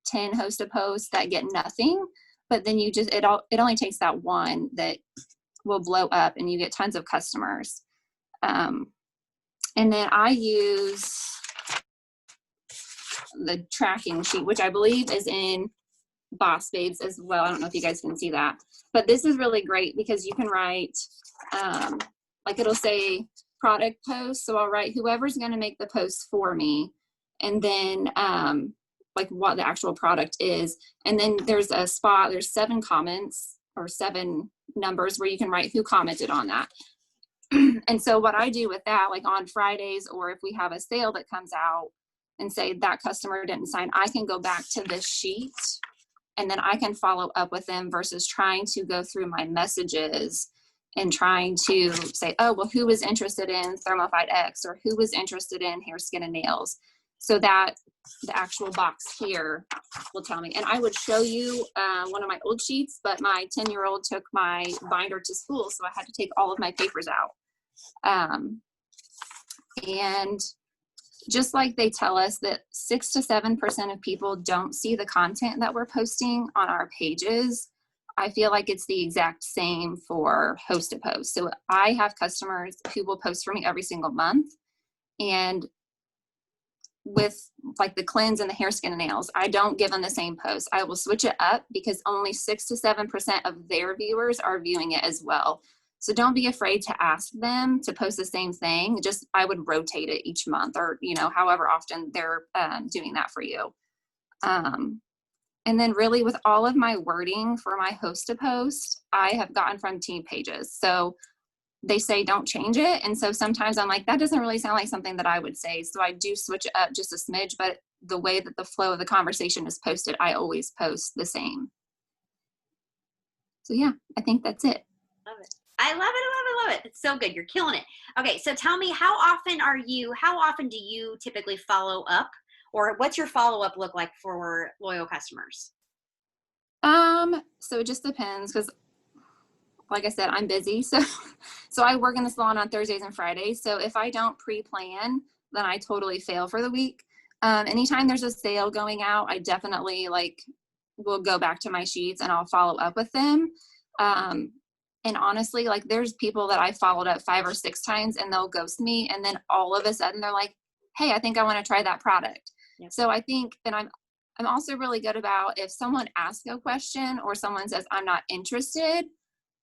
10 host to posts that get nothing, but then you just, it only takes that one that will blow up and you get tons of customers. And then I use the tracking sheet, which I believe is in Boss Babes as well. I don't know if you guys can see that, but this is really great because you can write, like it'll say product post. So I'll write whoever's going to make the post for me. And then like what the actual product is. And then there's a spot, there's 7 comments or 7 numbers where you can write who commented on that. And so what I do with that, like on Fridays, or if we have a sale that comes out and say that customer didn't sign, I can go back to this sheet and then I can follow up with them versus trying to go through my messages and trying to say, oh, well, who was interested in Thermofite X or who was interested in hair, skin, and nails? So that the actual box here will tell me. And I would show you one of my old sheets, but my 10-year-old took my binder to school, so I had to take all of my papers out. And just like they tell us that 6 to 7% of people don't see the content that we're posting on our pages, I feel like it's the exact same for host to post. So I have customers who will post for me every single month. And with like the cleanse and the hair, skin, and nails, I don't give them the same post. I will switch it up because only 6 to 7% of their viewers are viewing it as well. So don't be afraid to ask them to post the same thing. Just, I would rotate it each month or, you know, however often they're doing that for you. And then really with all of my wording for my host to post, I have gotten from team pages. So they say don't change it. And so sometimes I'm like, that doesn't really sound like something that I would say. So I do switch it up just a smidge, but the way that the flow of the conversation is posted, I always post the same. So yeah, I think that's it. Love it. I love it. I love it. I love it. It's so good. You're killing it. Okay. So tell me, how often do you typically follow up, or what's your follow-up look like for loyal customers? So it just depends because like I said, I'm busy. So I work in the salon on Thursdays and Fridays. So if I don't pre-plan, then I totally fail for the week. Anytime there's a sale going out, I definitely will go back to my sheets and I'll follow up with them. And honestly, like there's people that I followed up 5 or 6 times and they'll ghost me. And then all of a sudden they're like, hey, I think I want to try that product. Yep. So I think that I'm also really good about if someone asks a question or someone says, I'm not interested,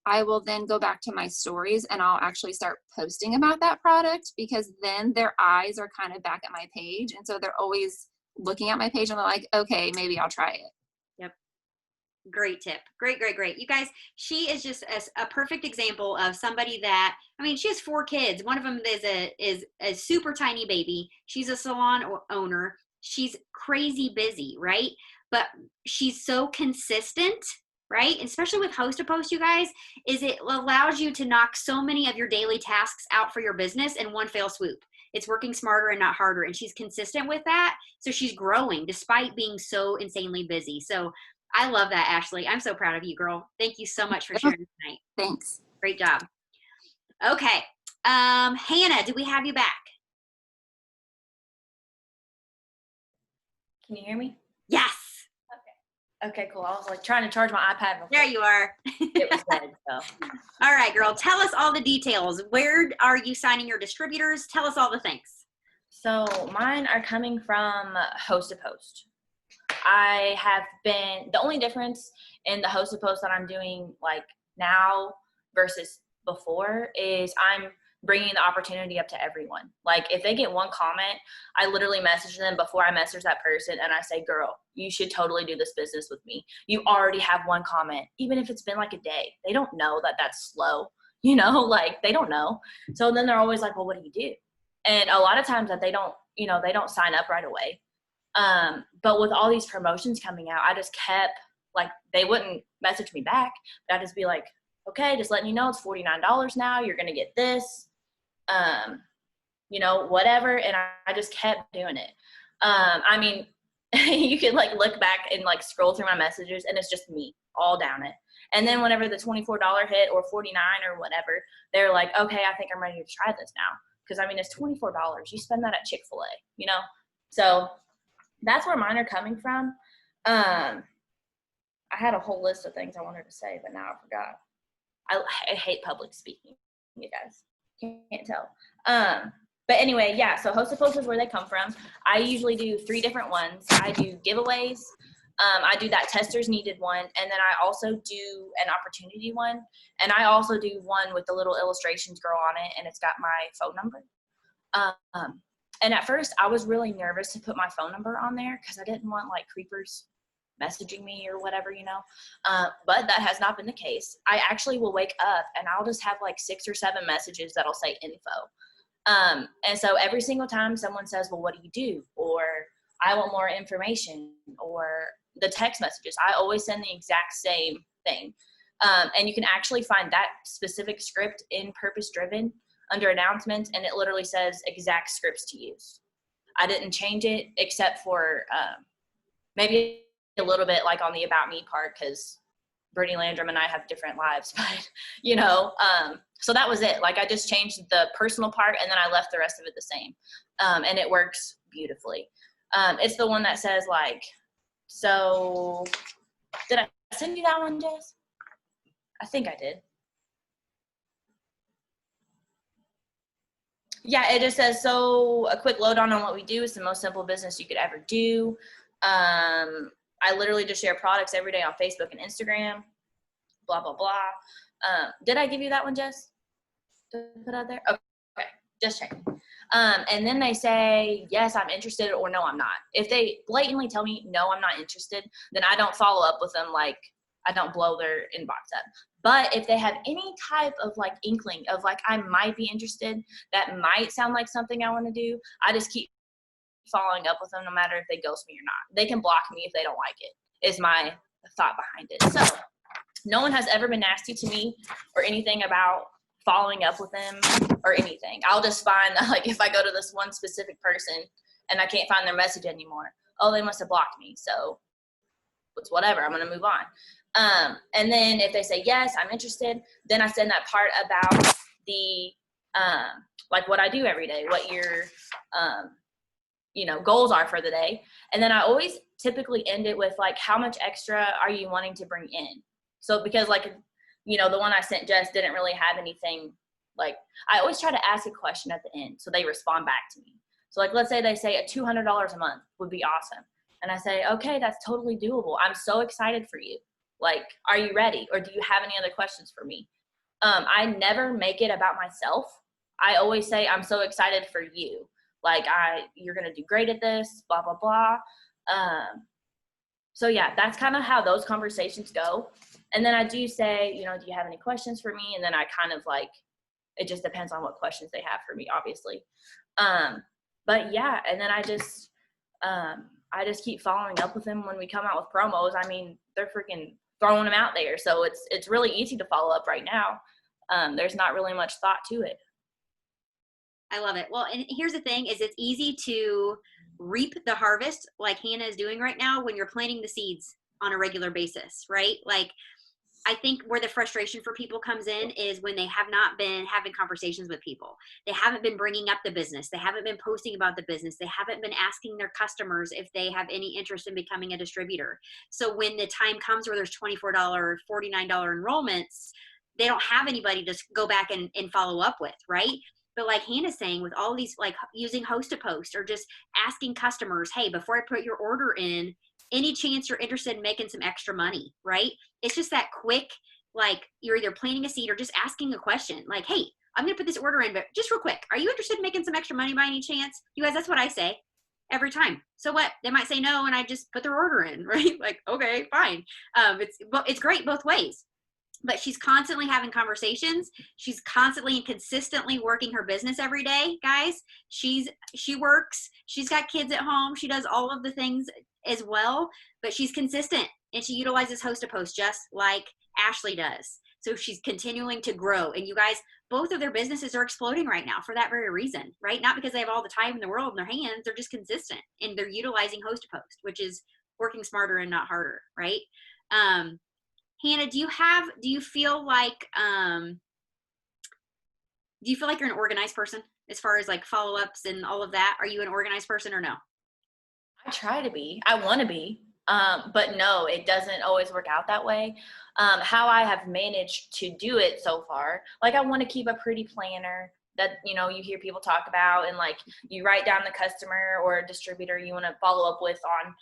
I will then go back to my stories and I'll actually start posting about that product because then their eyes are kind of back at my page. And so they're always looking at my page and they're like, okay, maybe I'll try it. Yep. Great tip. Great. You guys, she is just a perfect example of somebody that, I mean, she has 4 kids. One of them is a super tiny baby. She's a salon owner. She's crazy busy, right? But she's so consistent, right? Especially with host to post, you guys, is it allows you to knock so many of your daily tasks out for your business in one fell swoop. It's working smarter and not harder. And she's consistent with that. So she's growing despite being so insanely busy. So I love that, Ashley. I'm so proud of you, girl. Thank you so much for sharing tonight. Thanks. Great job. Okay. Hannah, do we have you back? Can you hear me? Yes. Okay, cool. I was like trying to charge my iPad. real There quick. you are. It was dead, so. All right, girl. Tell us all the details. Where are you signing your distributors? Tell us all the things. So mine are coming from host to post. I have been, the only difference in the host to post that I'm doing like now versus before is I'm bringing the opportunity up to everyone. Like if they get one comment, I literally message them before I message that person and I say, girl, you should totally do this business with me. You already have one comment, even if it's been like a day. They don't know that that's slow, like they don't know. So then they're always like, well, what do you do? And a lot of times that they don't sign up right away. But with all these promotions coming out, I just kept like, they wouldn't message me back, but I'd just be like, okay, just letting you know it's $49 now. You're going to get this, whatever. And I just kept doing it. I mean, you could like look back and like scroll through my messages and it's just me all down it. And then whenever the $24 hit or $49 or whatever, they're like, okay, I think I'm ready to try this now. Cause I mean, it's $24. You spend that at Chick-fil-A, So that's where mine are coming from. I had a whole list of things I wanted to say, but now I forgot. I hate public speaking, you guys. Can't tell. But anyway, yeah, so host to post is where they come from. I usually do 3 different ones. I do giveaways. I do that testers needed one. And then I also do an opportunity one. And I also do one with the little illustrations girl on it. And it's got my phone number. And at first I was really nervous to put my phone number on there because I didn't want like creepers messaging me or whatever, but that has not been the case. I actually will wake up and I'll just have like 6 or 7 messages that'll say info. And so every single time someone says, well, what do you do? Or I want more information, or the text messages, I always send the exact same thing. And you can actually find that specific script in Purpose Driven under announcements, and it literally says exact scripts to use. I didn't change it except for maybe a little bit like on the About Me part, because Brittany Landrum and I have different lives, but so that was it. Like I just changed the personal part and then I left the rest of it the same. And it works beautifully. It's the one that says like, so did I send you that one, Jess? I think I did. Yeah, it just says, so a quick lowdown on what we do is the most simple business you could ever do. I literally just share products every day on Facebook and Instagram, blah, blah, blah. Did I give you that one, Jess? Did I put out there? Okay, just checking. And then they say, yes, I'm interested, or no, I'm not. If they blatantly tell me, no, I'm not interested, then I don't follow up with them. Like I don't blow their inbox up. But if they have any type of like inkling of like, I might be interested, that might sound like something I want to do, I just keep following up with them no matter if they ghost me or not. They can block me if they don't like it, is my thought behind it. So no one has ever been nasty to me or anything about following up with them or anything. I'll just find that like if I go to this one specific person and I can't find their message anymore, oh, they must have blocked me. So it's whatever, I'm going to move on. And then if they say, yes, I'm interested, then I send that part about the, like what I do every day, what your, goals are for the day. And then I always typically end it with like, how much extra are you wanting to bring in? So because like, the one I sent Jess didn't really have anything. Like I always try to ask a question at the end so they respond back to me. So like, let's say they say $200 a month would be awesome. And I say, okay, that's totally doable. I'm so excited for you. Like, are you ready? Or do you have any other questions for me? I never make it about myself. I always say, I'm so excited for you. Like you're going to do great at this, blah, blah, blah. So yeah, that's kind of how those conversations go. And then I do say, do you have any questions for me? And then I kind of like, it just depends on what questions they have for me, obviously. But yeah, and then I just keep following up with them when we come out with promos. I mean, they're freaking throwing them out there. So it's really easy to follow up right now. There's not really much thought to it. I love it. Well, and here's the thing is it's easy to reap the harvest like Hannah is doing right now when you're planting the seeds on a regular basis, right? Like I think where the frustration for people comes in is when they have not been having conversations with people. They haven't been bringing up the business. They haven't been posting about the business. They haven't been asking their customers if they have any interest in becoming a distributor. So when the time comes where there's $24, $49 enrollments, they don't have anybody to go back and follow up with, right? But like Hannah's saying, with all these, like using Host to Post or just asking customers, hey, before I put your order in, any chance you're interested in making some extra money, right? It's just that quick, like you're either planting a seed or just asking a question like, hey, I'm going to put this order in, but just real quick, are you interested in making some extra money by any chance? You guys, that's what I say every time. So what? They might say no, and I just put their order in, right? Like, okay, fine. It's great both ways. But she's constantly having conversations. She's constantly and consistently working her business every day, guys. She works. She's got kids at home. She does all of the things as well, but she's consistent and she utilizes Host to Post just like Ashley does. So she's continuing to grow. And you guys, both of their businesses are exploding right now for that very reason, right? Not because they have all the time in the world in their hands. They're just consistent and they're utilizing Host to Post, which is working smarter and not harder, right? Hannah, do you feel like you're an organized person as far as like follow-ups and all of that? Are you an organized person or no? I try to be. I want to be. But no, it doesn't always work out that way. How I have managed to do it so far, like I want to keep a pretty planner that, you know, you hear people talk about, and like you write down the customer or distributor you want to follow up with on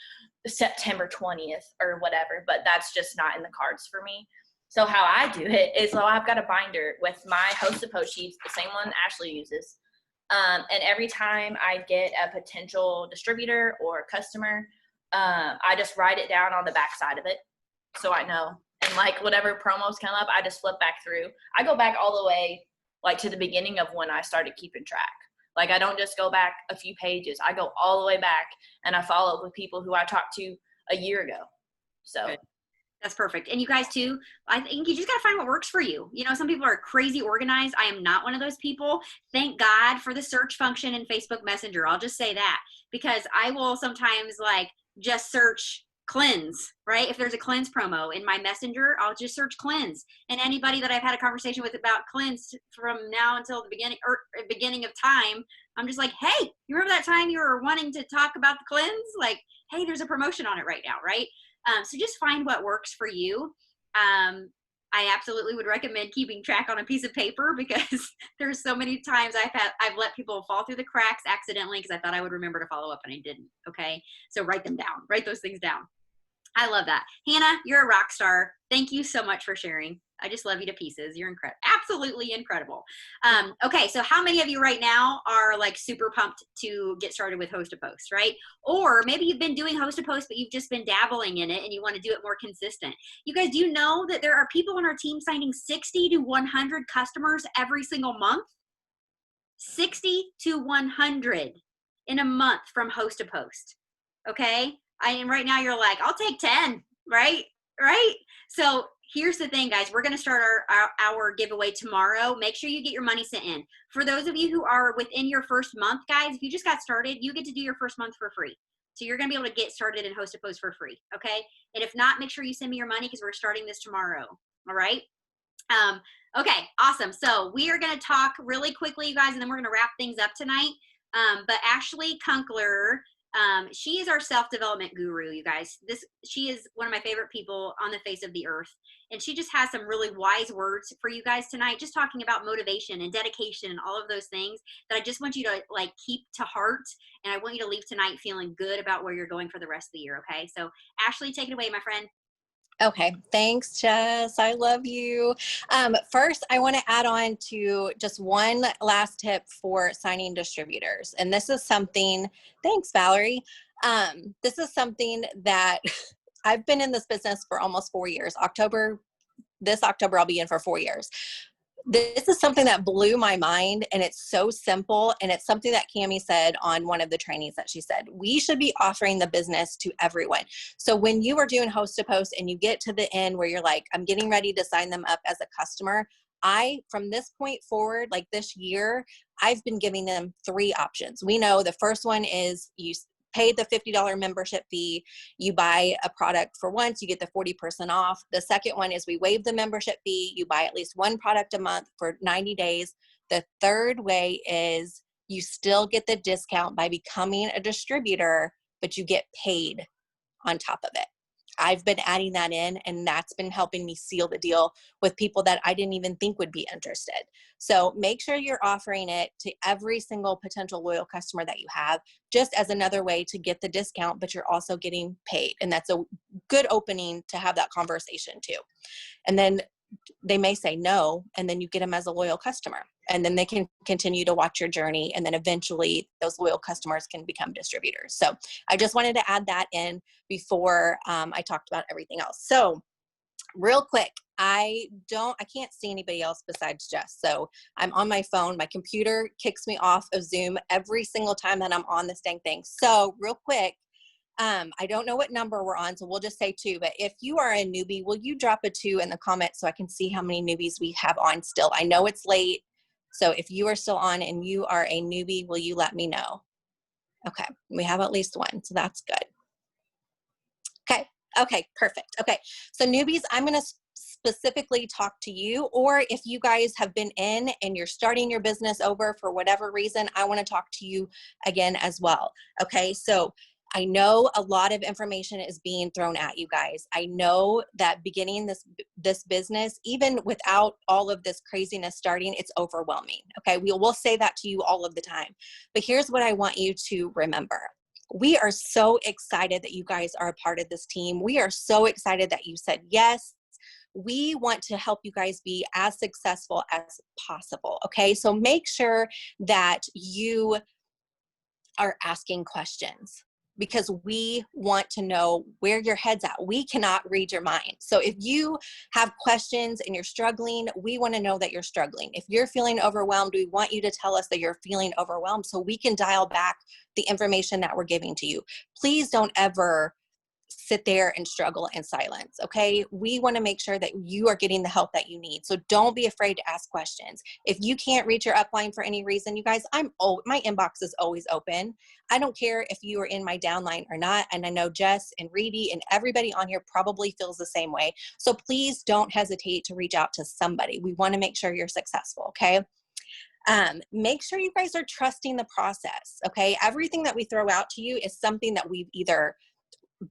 September 20th or whatever, but that's just not in the cards for me. So how I do it is, so I've got a binder with my Host to Post sheets, the same one Ashley uses. And every time I get a potential distributor or customer, I just write it down on the back side of it so I know. And like whatever promos come up, I just flip back through. I go back all the way like to the beginning of when I started keeping track. Like I don't just go back a few pages. I go all the way back and I follow up with people who I talked to a year ago. So good. That's perfect. And you guys too, I think you just got to find what works for you. You know, some people are crazy organized. I am not one of those people. Thank God for the search function in Facebook Messenger. I'll just say that, because I will sometimes like just search cleanse, right? If there's a cleanse promo in my messenger, I'll just search cleanse. And anybody that I've had a conversation with about cleanse from now until the beginning of time, I'm just like, hey, you remember that time you were wanting to talk about the cleanse? Like, hey, there's a promotion on it right now, right? So just find what works for you. I absolutely would recommend keeping track on a piece of paper, because there's so many times I've let people fall through the cracks accidentally because I thought I would remember to follow up and I didn't. Okay. So write them down, write those things down. I love that. Hannah, you're a rock star. Thank you so much for sharing. I just love you to pieces. You're incredible. Absolutely incredible. Okay. So how many of you right now are like super pumped to get started with Host to Post, right? Or maybe you've been doing Host to Post, but you've just been dabbling in it and you want to do it more consistent. You guys, do you know that there are people on our team signing 60 to 100 customers every single month? 60 to 100 in a month from Host to Post. Okay. And right now you're like, I'll take 10, right? Right? So here's the thing, guys. We're going to start our giveaway tomorrow. Make sure you get your money sent in. For those of you who are within your first month, guys, if you just got started, you get to do your first month for free. So you're going to be able to get started in Host to Post for free. Okay. And if not, make sure you send me your money, because we're starting this tomorrow. All right. Okay. Awesome. So we are going to talk really quickly, you guys, and then we're going to wrap things up tonight. But Ashley Kunkler, she is our self-development guru, you guys. She is one of my favorite people on the face of the earth. And she just has some really wise words for you guys tonight, just talking about motivation and dedication and all of those things that I just want you to like keep to heart. And I want you to leave tonight feeling good about where you're going for the rest of the year. Okay. So Ashley, take it away, my friend. Okay. Thanks, Jess. I love you. First, I want to add on to just one last tip for signing distributors. And this is something, thanks, Valerie. This is something that I've been in this business for almost 4 years. This October, I'll be in for 4 years. This is something that blew my mind, and it's so simple. And it's something that Cami said on one of the trainings that she said, we should be offering the business to everyone. So when you are doing Host to Post and you get to the end where you're like, I'm getting ready to sign them up as a customer, from this point forward, like this year, I've been giving them 3 options. We know the first one is you pay the $50 membership fee. You buy a product for once, you get the 40% off. The second one is we waive the membership fee. You buy at least one product a month for 90 days. The third way is you still get the discount by becoming a distributor, but you get paid on top of it. I've been adding that in, and that's been helping me seal the deal with people that I didn't even think would be interested. So make sure you're offering it to every single potential loyal customer that you have, just as another way to get the discount, but you're also getting paid. And that's a good opening to have that conversation too. And then they may say no, and then you get them as a loyal customer, and then they can continue to watch your journey, and then eventually those loyal customers can become distributors. So I just wanted to add that in before I talked about everything else. So real quick, I can't see anybody else besides Jess. So I'm on my phone. My computer kicks me off of Zoom every single time that I'm on this dang thing. So real quick, I don't know what number we're on, so we'll just say 2. But if you are a newbie, will you drop a 2 in the comments so I can see how many newbies we have on still? I know it's late, so if you are still on and you are a newbie, will you let me know? Okay, we have at least 1, so that's good. Okay, perfect. Okay, so newbies, I'm going to specifically talk to you, or if you guys have been in and you're starting your business over for whatever reason, I want to talk to you again as well. Okay, so I know a lot of information is being thrown at you guys. I know that beginning this business, even without all of this craziness starting, it's overwhelming. Okay, we'll say that to you all of the time. But here's what I want you to remember. We are so excited that you guys are a part of this team. We are so excited that you said yes. We want to help you guys be as successful as possible. Okay, so make sure that you are asking questions, because we want to know where your head's at. We cannot read your mind. So if you have questions and you're struggling, we want to know that you're struggling. If you're feeling overwhelmed, we want you to tell us that you're feeling overwhelmed so we can dial back the information that we're giving to you. Please don't ever sit there and struggle in silence. Okay. We want to make sure that you are getting the help that you need. So don't be afraid to ask questions. If you can't reach your upline for any reason, you guys, my inbox is always open. I don't care if you are in my downline or not. And I know Jess and Reedy and everybody on here probably feels the same way. So please don't hesitate to reach out to somebody. We want to make sure you're successful. Okay. Make sure you guys are trusting the process. Okay. Everything that we throw out to you is something that we've either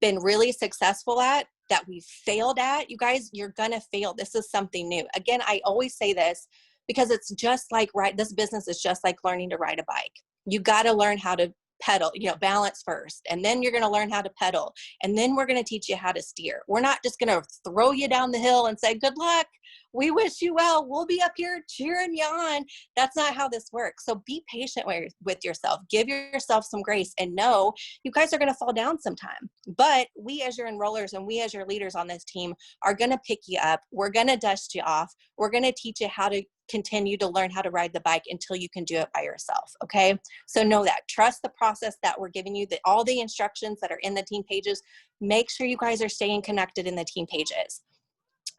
been really successful at, that we've failed at. You guys, you're gonna fail. This is something new. Again, I always say this because it's just like, this business is just like learning to ride a bike. You got to learn how to pedal, balance first, and then you're going to learn how to pedal, and then we're going to teach you how to steer. We're not just going to throw you down the hill and say, good luck, we wish you well, we'll be up here cheering you on. That's not how this works. So be patient with yourself. Give yourself some grace, and know you guys are going to fall down sometime. But we as your enrollers and we as your leaders on this team are going to pick you up. We're going to dust you off. We're going to teach you how to continue to learn how to ride the bike until you can do it by yourself. Okay. So know that. Trust the process that we're giving you, that all the instructions that are in the team pages. Make sure you guys are staying connected in the team pages.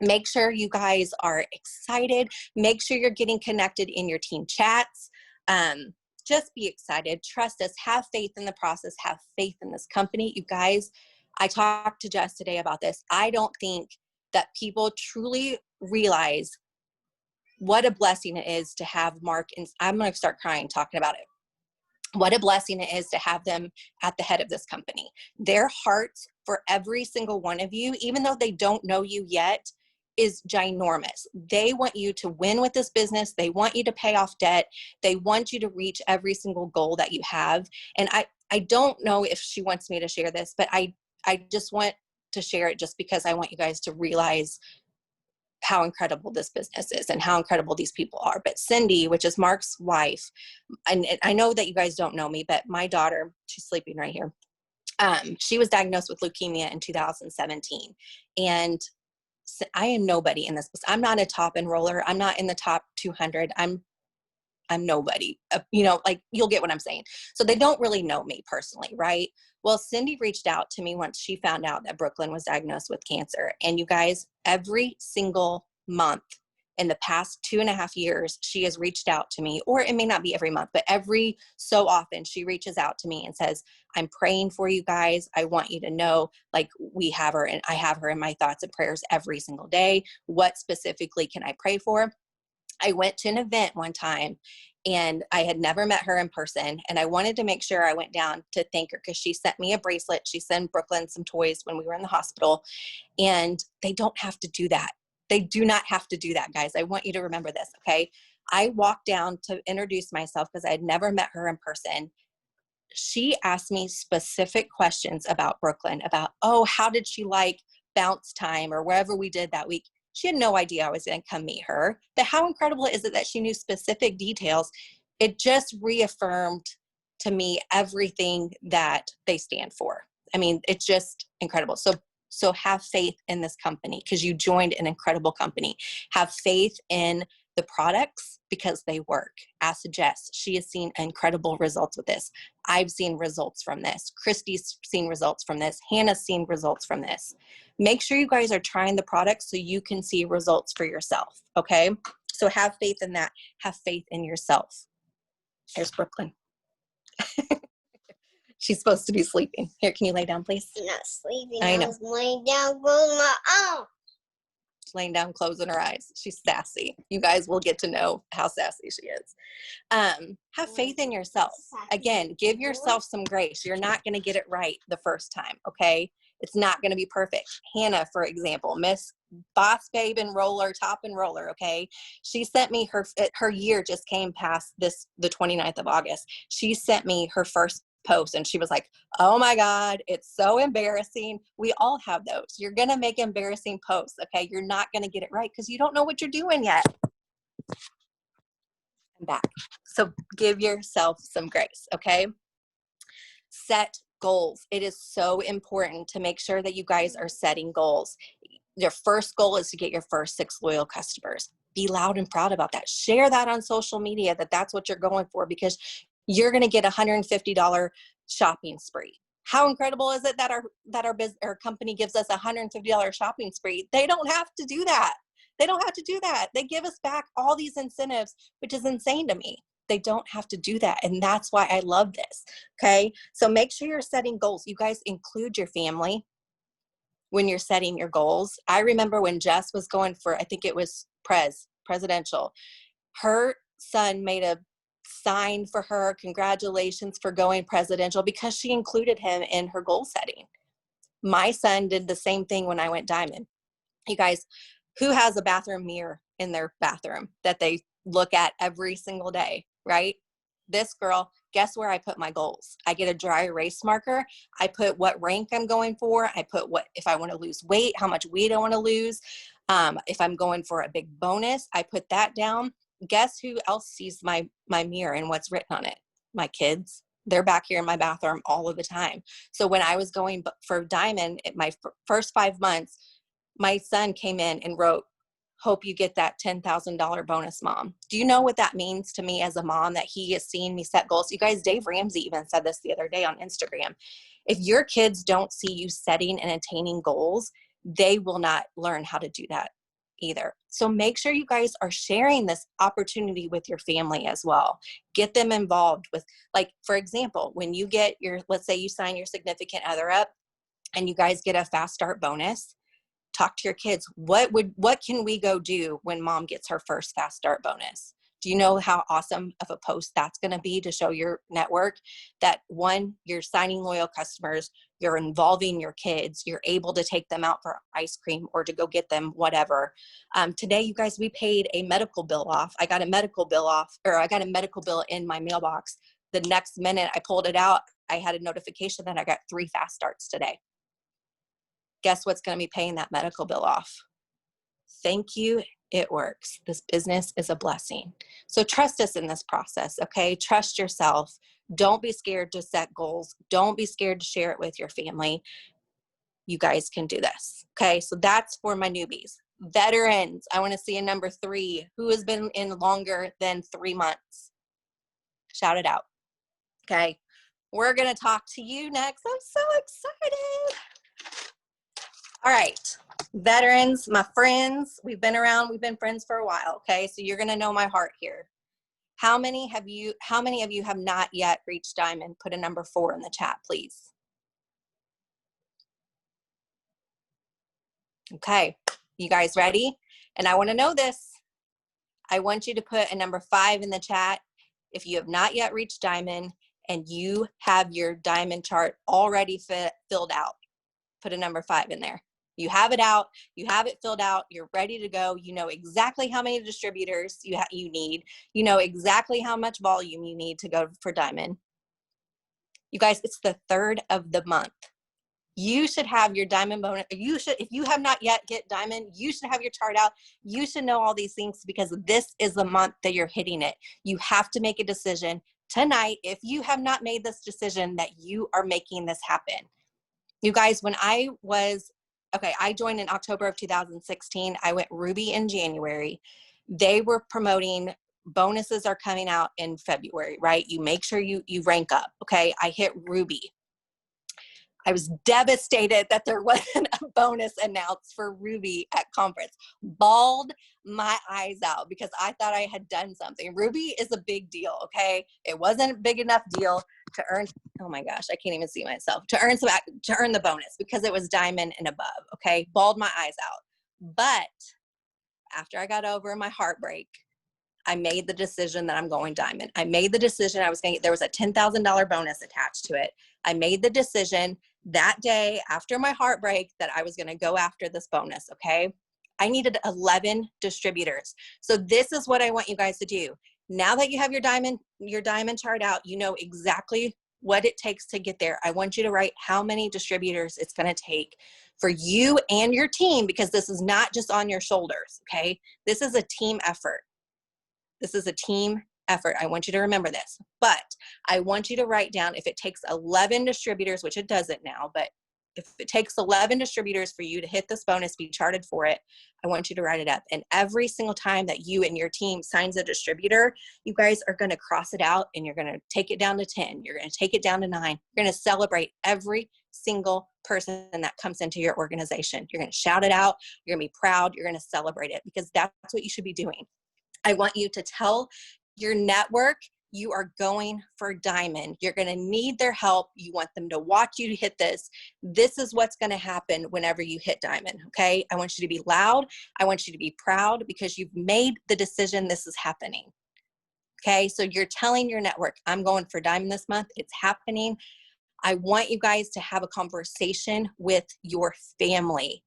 Make sure you guys are excited. Make sure you're getting connected in your team chats. Just be excited. Trust us. Have faith in the process. Have faith in this company. You guys, I talked to Jess today about this. I don't think that people truly realize what a blessing it is to have Mark, and I'm going to start crying talking about it. What a blessing it is to have them at the head of this company. Their hearts for every single one of you, even though they don't know you yet, is ginormous. They want you to win with this business. They want you to pay off debt. They want you to reach every single goal that you have. And I don't know if she wants me to share this, but I just want to share it just because I want you guys to realize how incredible this business is and how incredible these people are. But Cindy, which is Mark's wife, and I know that you guys don't know me, but my daughter, she's sleeping right here. She was diagnosed with leukemia in 2017. And I am nobody in this business. I'm not a top enroller. I'm not in the top 200. I'm nobody, you'll get what I'm saying. So they don't really know me personally, right? Well, Cindy reached out to me once she found out that Brooklyn was diagnosed with cancer. And you guys, every single month, in the past 2.5 years, she has reached out to me, or it may not be every month, but every so often she reaches out to me and says, I'm praying for you guys. I want you to know, like, we have her, and I have her in my thoughts and prayers every single day. What specifically can I pray for? I went to an event one time and I had never met her in person. And I wanted to make sure I went down to thank her because she sent me a bracelet. She sent Brooklyn some toys when we were in the hospital, and they don't have to do that. They do not have to do that, guys. I want you to remember this, okay? I walked down to introduce myself because I had never met her in person. She asked me specific questions about Brooklyn, about, oh, how did she like bounce time or wherever we did that week? She had no idea I was going to come meet her. But how incredible is it that she knew specific details? It just reaffirmed to me everything that they stand for. I mean, it's just incredible. So have faith in this company because you joined an incredible company. Have faith in the products because they work. Ask Jess. She has seen incredible results with this. I've seen results from this. Christy's seen results from this. Hannah's seen results from this. Make sure you guys are trying the products so you can see results for yourself, okay? So have faith in that. Have faith in yourself. There's Brooklyn. She's supposed to be sleeping. Here, can you lay down, please? I'm not sleeping. I know. was laying down, closing my eyes. She's laying down, closing her eyes. She's sassy. You guys will get to know how sassy she is. Have faith in yourself. Again, give yourself some grace. You're not going to get it right the first time, okay? It's not going to be perfect. Hannah, for example, Miss Boss Babe and Roller, Top and Roller, okay? She sent me her year just came past the 29th of August. She sent me her first post and she was like, oh my God, it's so embarrassing. We all have those. You're going to make embarrassing posts, okay? You're not going to get it right because you don't know what you're doing yet. I'm back. So give yourself some grace, okay? Set goals. It is so important to make sure that you guys are setting goals. Your first goal is to get your first 6 loyal customers. Be loud and proud about that. Share that on social media that that's what you're going for because you're going to get a $150 shopping spree. How incredible is it that our company gives us a $150 shopping spree? They don't have to do that. They don't have to do that. They give us back all these incentives, which is insane to me. They don't have to do that. And that's why I love this. Okay. So make sure you're setting goals. You guys include your family when you're setting your goals. I remember when Jess was going for, I think it was presidential, her son made a sign for her, congratulations for going presidential, because she included him in her goal setting. My son did the same thing when I went diamond. You guys, who has a bathroom mirror in their bathroom that they look at every single day, right? This girl, guess where I put my goals? I get a dry erase marker. I put what rank I'm going for. I put what, if I want to lose weight, how much weight I want to lose. If I'm going for a big bonus, I put that down. Guess who else sees my mirror and what's written on it? My kids. They're back here in my bathroom all of the time. So when I was going for diamond, my first 5 months, my son came in and wrote, hope you get that $10,000 bonus, Mom. Do you know what that means to me as a mom, that he has seen me set goals? You guys, Dave Ramsey even said this the other day on Instagram. If your kids don't see you setting and attaining goals, they will not learn how to do that either. So make sure you guys are sharing this opportunity with your family as well. Get them involved with, like, for example, when you get your, let's say you sign your significant other up and you guys get a fast start bonus, talk to your kids. What can we go do when Mom gets her first fast start bonus? Do you know how awesome of a post that's going to be to show your network that, one, you're signing loyal customers, you're involving your kids, you're able to take them out for ice cream or to go get them whatever. Today, you guys, we paid a medical bill off. I got a medical bill in my mailbox. The next minute I pulled it out, I had a notification that I got 3 fast starts today. Guess what's going to be paying that medical bill off? Thank you. It works. This business is a blessing. So trust us in this process, okay? Trust yourself. Don't be scared to set goals. Don't be scared to share it with your family. You guys can do this, okay? So that's for my newbies. Veterans, I want to see a number 3. Who has been in longer than 3 months? Shout it out, okay? We're going to talk to you next. I'm so excited. All right, veterans, my friends, we've been around, we've been friends for a while. Okay. So you're going to know my heart here. How many of you have not yet reached diamond? Put a number 4 in the chat, please. Okay. You guys ready? And I want to know this. I want you to put a number 5 in the chat if you have not yet reached diamond and you have your diamond chart already filled out. Put a number 5 in there. You have it out, you have it filled out, you're ready to go. You know exactly how many distributors you need. You know exactly how much volume you need to go for diamond. You guys, it's the 3rd of the month. You should have your diamond bonus. If you have not yet get diamond, you should have your chart out. You should know all these things because this is the month that you're hitting it. You have to make a decision tonight. If you have not made this decision, that you are making this happen. You guys, when I joined in October of 2016. I went Ruby in January. They were promoting bonuses are coming out in February, right? You make sure you rank up. Okay. I hit Ruby. I was devastated that there wasn't a bonus announced for Ruby at conference. Bawled my eyes out because I thought I had done something. Ruby is a big deal, okay? It wasn't a big enough deal to earn, oh my gosh, I can't even see myself, to earn the bonus because it was diamond and above, okay? Bawled my eyes out. But after I got over my heartbreak, I made the decision that I'm going diamond. I made the decision there was a $10,000 bonus attached to it. I made the decision that day after my heartbreak that I was going to go after this bonus. Okay. I needed 11 distributors. So this is what I want you guys to do. Now that you have your diamond chart out, you know exactly what it takes to get there. I want you to write how many distributors it's going to take for you and your team, because this is not just on your shoulders. Okay. This is a team effort. This is a team effort. I want you to remember this, but I want you to write down if it takes 11 distributors, which it doesn't now, but if it takes 11 distributors for you to hit this bonus, be charted for it, I want you to write it up. And every single time that you and your team signs a distributor, you guys are going to cross it out and you're going to take it down to 10. You're going to take it down to 9. You're going to celebrate every single person that comes into your organization. You're going to shout it out. You're going to be proud. You're going to celebrate it because that's what you should be doing. I want you to tell your network you are going for diamond. You're going to need their help. You want them to watch you hit this. This is what's going to happen whenever you hit diamond. Okay. I want you to be loud. I want you to be proud because you've made the decision this is happening. Okay. So you're telling your network, I'm going for diamond this month. It's happening. I want you guys to have a conversation with your family.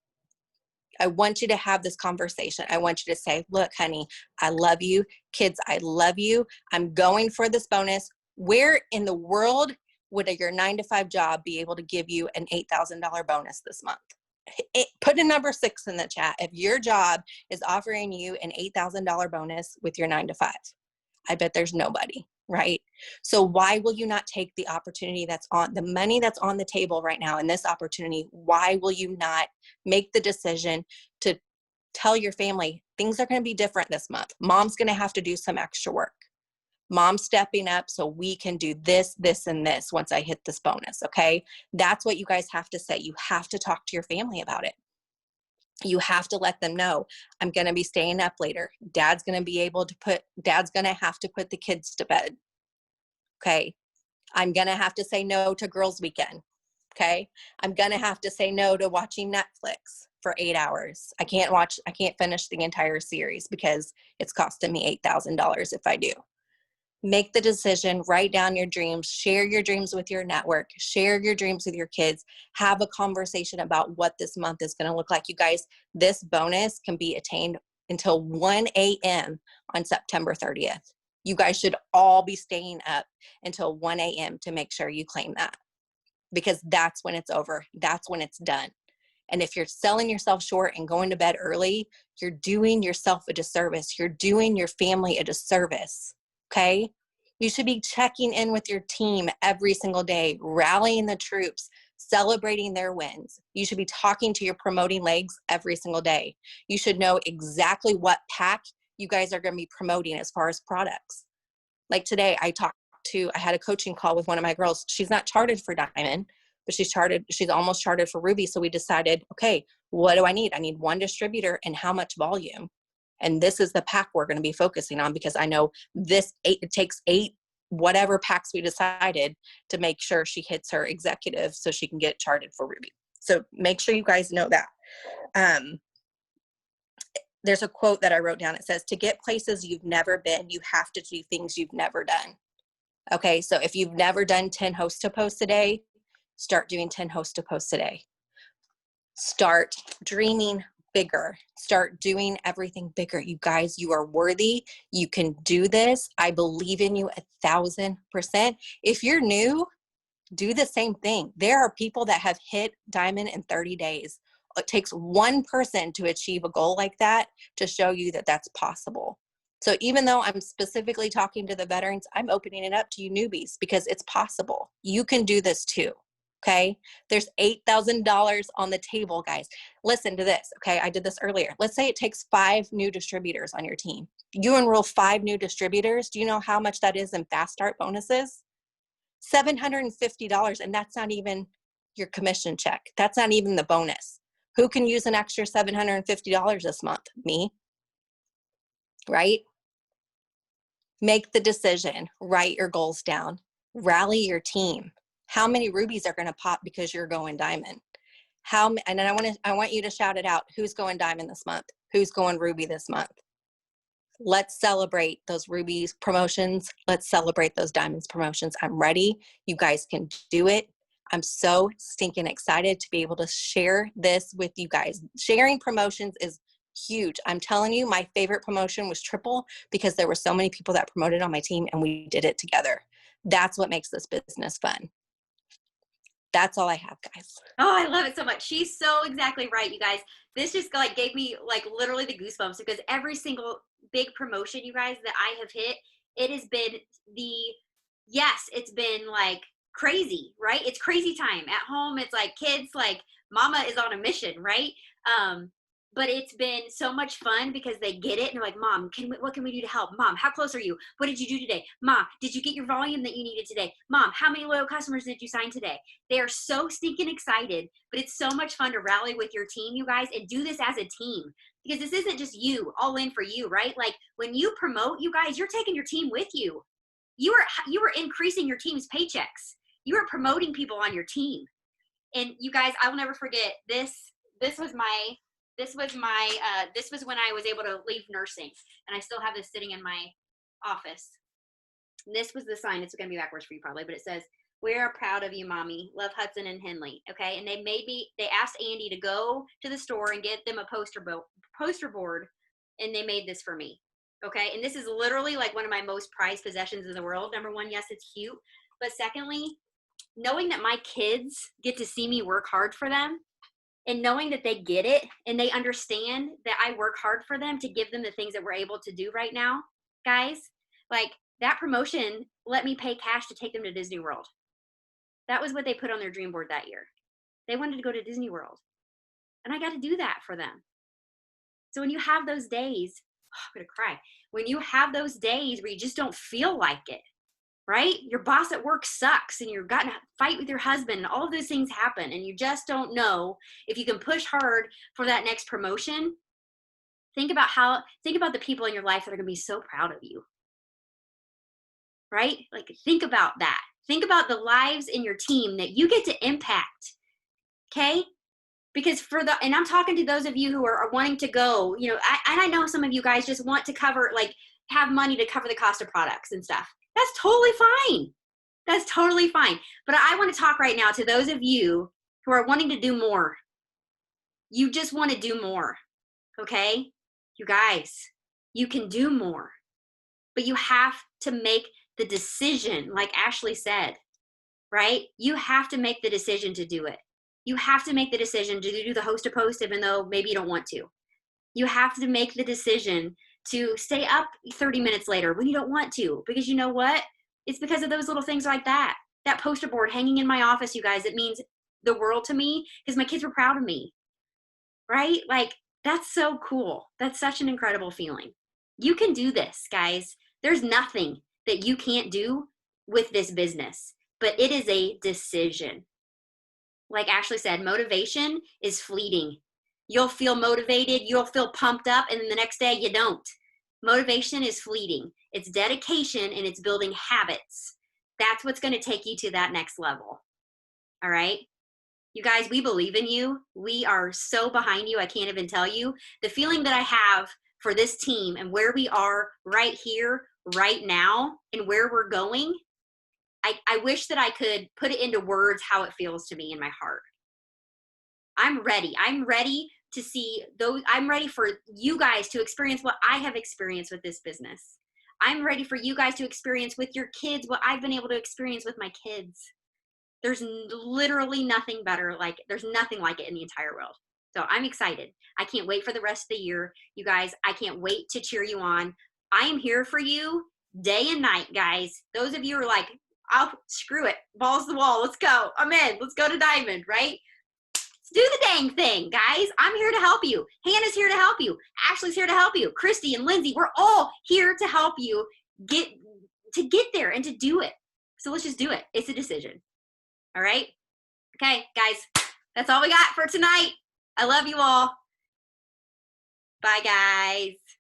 I want you to have this conversation. I want you to say, look, honey, I love you. Kids, I love you. I'm going for this bonus. Where in the world would your 9-to-5 job be able to give you an $8,000 bonus this month? Put a number 6 in the chat. If your job is offering you an $8,000 bonus with your 9-to-5, I bet there's nobody, right? So why will you not take the opportunity the money that's on the table right now in this opportunity? Why will you not make the decision to tell your family things are going to be different this month? Mom's going to have to do some extra work. Mom's stepping up so we can do this, this, and this once I hit this bonus, okay? That's what you guys have to say. You have to talk to your family about it. You have to let them know, I'm going to be staying up later. Dad's going to have to put the kids to bed. Okay. I'm going to have to say no to girls' weekend. Okay. I'm going to have to say no to watching Netflix for 8 hours. I can't finish the entire series because it's costing me $8,000 if I do. Make the decision, write down your dreams, share your dreams with your network, share your dreams with your kids, have a conversation about what this month is going to look like. You guys, this bonus can be attained until 1 a.m. on September 30th. You guys should all be staying up until 1 a.m. to make sure you claim that, because that's when it's over. That's when it's done. And if you're selling yourself short and going to bed early, you're doing yourself a disservice. You're doing your family a disservice. Okay. You should be checking in with your team every single day, rallying the troops, celebrating their wins. You should be talking to your promoting legs every single day. You should know exactly what pack you guys are going to be promoting as far as products. Like today, I had a coaching call with one of my girls. She's not charted for diamond, but she's almost charted for Ruby. So we decided, okay, what do I need? I need one distributor and how much volume. And this is the pack we're going to be focusing on, because I know it takes 8 whatever packs we decided to make sure she hits her executive so she can get charted for Ruby. So make sure you guys know that. There's a quote that I wrote down. It says, to get places you've never been, you have to do things you've never done. Okay, so if you've never done 10 host to posts a day, start doing 10 host to posts a day. Start dreaming bigger. Start doing everything bigger. You guys, you are worthy. You can do this. I believe in you 1,000%. If you're new, do the same thing. There are people that have hit diamond in 30 days. It takes one person to achieve a goal like that to show you that that's possible. So even though I'm specifically talking to the veterans, I'm opening it up to you newbies, because it's possible. You can do this too. Okay. There's $8,000 on the table, guys. Listen to this. Okay. I did this earlier. Let's say it takes 5 new distributors on your team. You enroll 5 new distributors. Do you know how much that is in fast start bonuses? $750. And that's not even your commission check. That's not even the bonus. Who can use an extra $750 this month? Me. Right? Make the decision. Write your goals down. Rally your team. How many rubies are going to pop because you're going diamond? And then I want you to shout it out. Who's going diamond this month? Who's going ruby this month? Let's celebrate those rubies promotions. Let's celebrate those diamonds promotions. I'm ready. You guys can do it. I'm so stinking excited to be able to share this with you guys. Sharing promotions is huge. I'm telling you, my favorite promotion was triple, because there were so many people that promoted on my team and we did it together. That's what makes this business fun. That's all I have, guys. Oh, I love it so much. She's so exactly right, you guys. This just like gave me like literally the goosebumps, because every single big promotion, you guys, that I have hit, it has been it's been like crazy, right? It's crazy time at home. It's like kids, like mama is on a mission, right? But it's been so much fun because they get it and they're like, Mom, what can we do to help? Mom, how close are you? What did you do today? Mom, did you get your volume that you needed today? Mom, how many loyal customers did you sign today? They are so stinking excited, but it's so much fun to rally with your team, you guys, and do this as a team, because this isn't just you all in for you, right? Like when you promote, you guys, you're taking your team with you. You are increasing your team's paychecks. You are promoting people on your team. And you guys, I will never forget this. This was when I was able to leave nursing, and I still have this sitting in my office. And this was the sign. It's going to be backwards for you probably, but it says, "We are proud of you, Mommy. Love, Hudson and Henley." Okay. And they asked Andy to go to the store and get them a poster board. And they made this for me. Okay. And this is literally like one of my most prized possessions in the world. Number one, yes, it's cute. But secondly, knowing that my kids get to see me work hard for them, and knowing that they get it and they understand that I work hard for them to give them the things that we're able to do right now, guys, like that promotion let me pay cash to take them to Disney World. That was what they put on their dream board that year. They wanted to go to Disney World, and I got to do that for them. So when you have those days, I'm going to cry. When you have those days where you just don't feel like it, right? Your boss at work sucks and you're got in a fight with your husband and all of those things happen and you just don't know if you can push hard for that next promotion. Think about the people in your life that are going to be so proud of you, right? Like think about that. Think about the lives in your team that you get to impact. Okay. Because and I'm talking to those of you who are wanting to go, I know some of you guys just want to have money to cover the cost of products and stuff. That's totally fine. That's totally fine. But I want to talk right now to those of you who are wanting to do more. You just want to do more. Okay? You guys, you can do more. But you have to make the decision, like Ashley said, right? You have to make the decision to do it. You have to make the decision to do the host to post, even though maybe you don't want to. You have to make the decision to stay up 30 minutes later when you don't want to, because you know what? It's because of those little things like that. That poster board hanging in my office, you guys, it means the world to me because my kids were proud of me, right? Like, that's so cool. That's such an incredible feeling. You can do this, guys. There's nothing that you can't do with this business, but it is a decision. like Ashley said, motivation is fleeting. You'll feel motivated, you'll feel pumped up, and then the next day you don't. Motivation is fleeting. It's dedication and it's building habits. That's what's going to take you to that next level. All right? You guys, we believe in you. We are so behind you. I can't even tell you. The feeling that I have for this team and where we are right here, right now, and where we're going, I wish that I could put it into words how it feels to me in my heart. I'm ready. I'm ready to see those. I'm ready for you guys to experience what I have experienced with this business. I'm ready for you guys to experience with your kids what I've been able to experience with my kids. There's literally nothing better like, there's nothing like it in the entire world. So I'm excited. I can't wait for the rest of the year. You guys, I can't wait to cheer you on. I am here for you day and night, guys. Those of you who are like, oh, screw it. Balls to the wall. Let's go. I'm in. Let's go to Diamond, right? Let's do the dang thing, guys. I'm here to help you. Hannah's here to help you. Ashley's here to help you. Christy and Lindsay, we're all here to help you get there and to do it. So let's just do it. It's a decision. All right? Okay, guys, that's all we got for tonight. I love you all. Bye, guys.